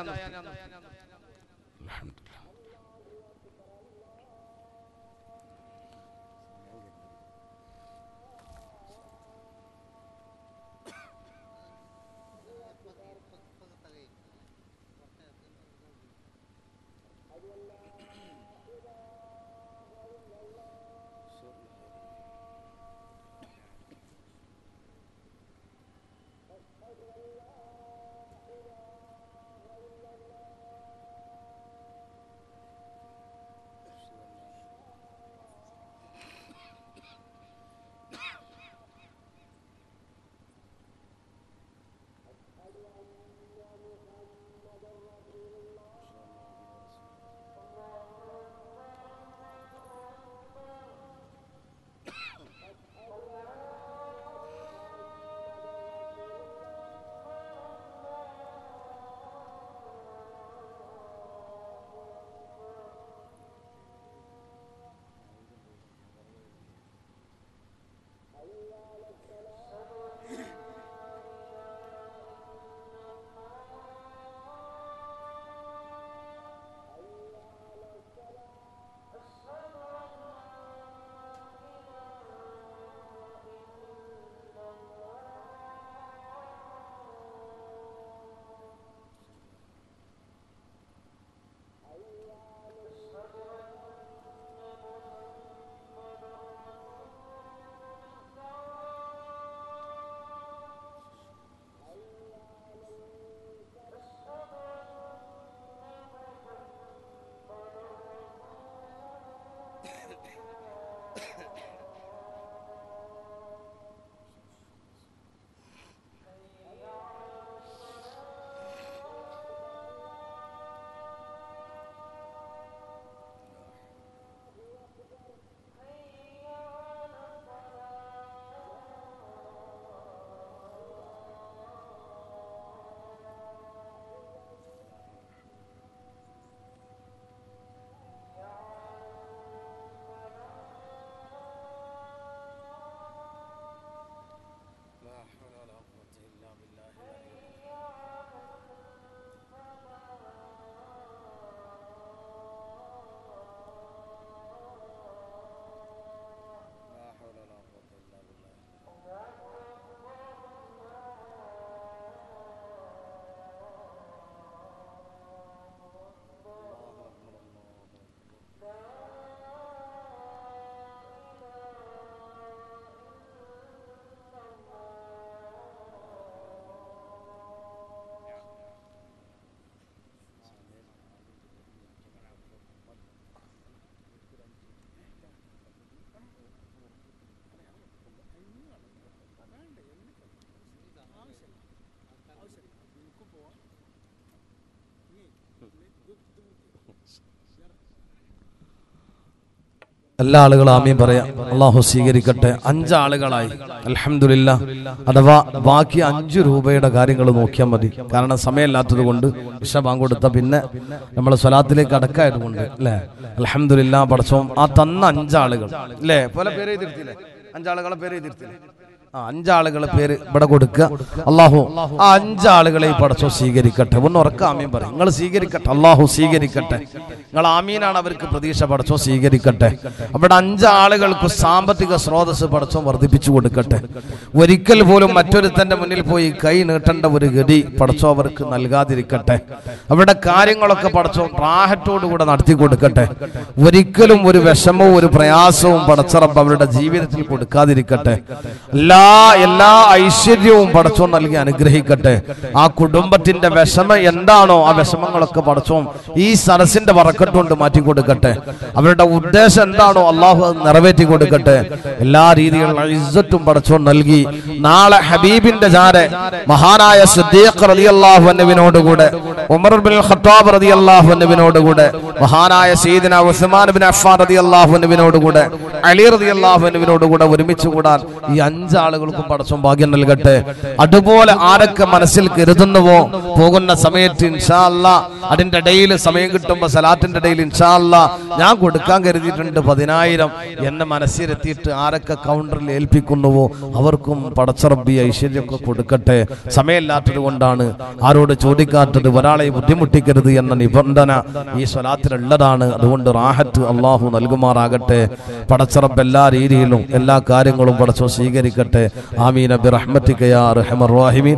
എല്ലാ ആളുകളും ആമീൻ പറയാം. അള്ളാഹു സ്വീകരിക്കട്ടെ. 5 ആളുകളായി അൽഹംദുലില്ലാഹ്. അഥവാ ബാക്കി 5 രൂപയുടെ കാര്യങ്ങൾ നോക്കിയാൽ മതി. കാരണം സമയമില്ലാത്തത് കൊണ്ട് ഇശ ബാങ്ക് കൊടുത്ത പിന്നെ നമ്മൾ സ്വലാത്തിലേക്ക് അടക്കായതുകൊണ്ട് അല്ലേ. അൽഹംദുലില്ലാഹ്. പടച്ചോൻ ആ തന്ന 5 ആളുകൾ അല്ലേ, പോലെ പേര് എഴുതിർത്തില്ലേ, 5 ആളുകളെ പേര് എഴുതിർത്തില്ലേ. 5 ആളുകളെ പേര് ഇവിടെ കൊടുക്കുക. അള്ളാഹു ആ 5 ആളുകളെ പടച്ചോ സ്വീകരിക്കട്ടെ. ഒന്ന് ഉറക്ക ആമീൻ പറയും. നിങ്ങൾ സ്വീകരിക്കട്ടെ, അള്ളാഹു സ്വീകരിക്കട്ടെ. നിങ്ങൾ ആമീനാണ് അവർക്ക് പ്രതീക്ഷ. പടച്ചോ സ്വീകരിക്കട്ടെ. അവിടെ 5 ആളുകൾക്ക് സാമ്പത്തിക സ്രോതസ് പടച്ചോ വർദ്ധിപ്പിച്ചു കൊടുക്കട്ടെ. ഒരിക്കൽ പോലും മറ്റൊരുത്തന്റെ മുന്നിൽ പോയി കൈ നീട്ടേണ്ട ഒരു ഗതി പടച്ചോ അവർക്ക് നൽകാതിരിക്കട്ടെ. അവിടെ കാര്യങ്ങളൊക്കെ പടച്ചോ റാഹത്തോടുകൂടെ നടത്തി കൊടുക്കട്ടെ. ഒരിക്കലും ഒരു വിഷമവും ഒരു പ്രയാസവും പടച്ചറപ്പ് അവരുടെ ജീവിതത്തിൽ കൊടുക്കാതിരിക്കട്ടെ. എല്ലാ ഐശ്വര്യവും പടച്ചോ നൽകി അനുഗ്രഹിക്കട്ടെ. ആ കുടുംബത്തിന്റെ വിഷമം എന്താണോ ആ വിഷമങ്ങളൊക്കെ പടച്ചോ ഈ സരസിന്റെ വറക്കട്ടുകൊണ്ട് മാറ്റി കൊടുക്കട്ടെ. അവരുടെ ഉദ്ദേശം എന്താണോ അള്ളാഹു അത് നിറവേറ്റി കൊടുക്കട്ടെ. എല്ലാ രീതിയിലുള്ള ഇസ്സത്തും പടച്ചോ നൽകി നാളെ ഹബീബിന്റെ ജാരെ മഹാനായ സിദ്ദീഖ് റളിയല്ലാഹു അൻഹുവിനോടുകൂടെ, ഉമർ ഇബ്നുൽ ഖത്താബ് റളിയല്ലാഹു അൻഹുവിനോടുകൂടെ, മഹാനായ സയ്യിദന ഉസ്മാൻ ഇബ്നു അഫ്ഫാൻ റളിയല്ലാഹു അൻഹുവിനോടുകൂടെ, അലി റളിയല്ലാഹു അൻഹുവിനോടുകൂടെ ഒരുമിച്ച് കൂടാൻ ഈ 5 ആളുകൾക്കും പടച്ചോൻ ഭാഗ്യം നൽകട്ടെ. അതുപോലെ ആരൊക്കെ മനസ്സിൽ കരുതുന്നുവോ പോകുന്ന സമയത്ത് ഇൻഷാ അല്ലാഹ് അതിന്റെ ഇടയിൽ സമയം കിട്ടുമ്പോൾ സലാത്തിന്റെ ഇടയിൽ ഇൻഷാ അല്ലാഹ് ഞാൻ കൊടുക്കാൻ കരുതിയിട്ടുണ്ട് 10,000 എന്നെ മനസ്സിലെത്തിയിട്ട് ആരൊക്കെ കൗണ്ടറിൽ ഏൽപ്പിക്കുന്നുവോ അവർക്കും പടച്ചറബി ഐശ്വര്യമൊക്കെ കൊടുക്കട്ടെ. സമയമില്ലാത്തത് കൊണ്ടാണ് ആരോട് ചോദിക്കാത്തത്. ഒരാളെ ബുദ്ധിമുട്ടിക്കരുത് എന്ന നിബന്ധന ഈ സ്വലാത്തിലുള്ളതാണ്. അതുകൊണ്ട് റാഹത്ത് അള്ളാഹു നൽകുമാറാകട്ടെ. പടച്ചറബ് എല്ലാ രീതിയിലും എല്ലാ കാര്യങ്ങളും പടച്ചോ സ്വീകരിക്കട്ടെ. ആമീൻ ബിറഹ്മതിക യാ അർഹമർ റഹീമീൻ.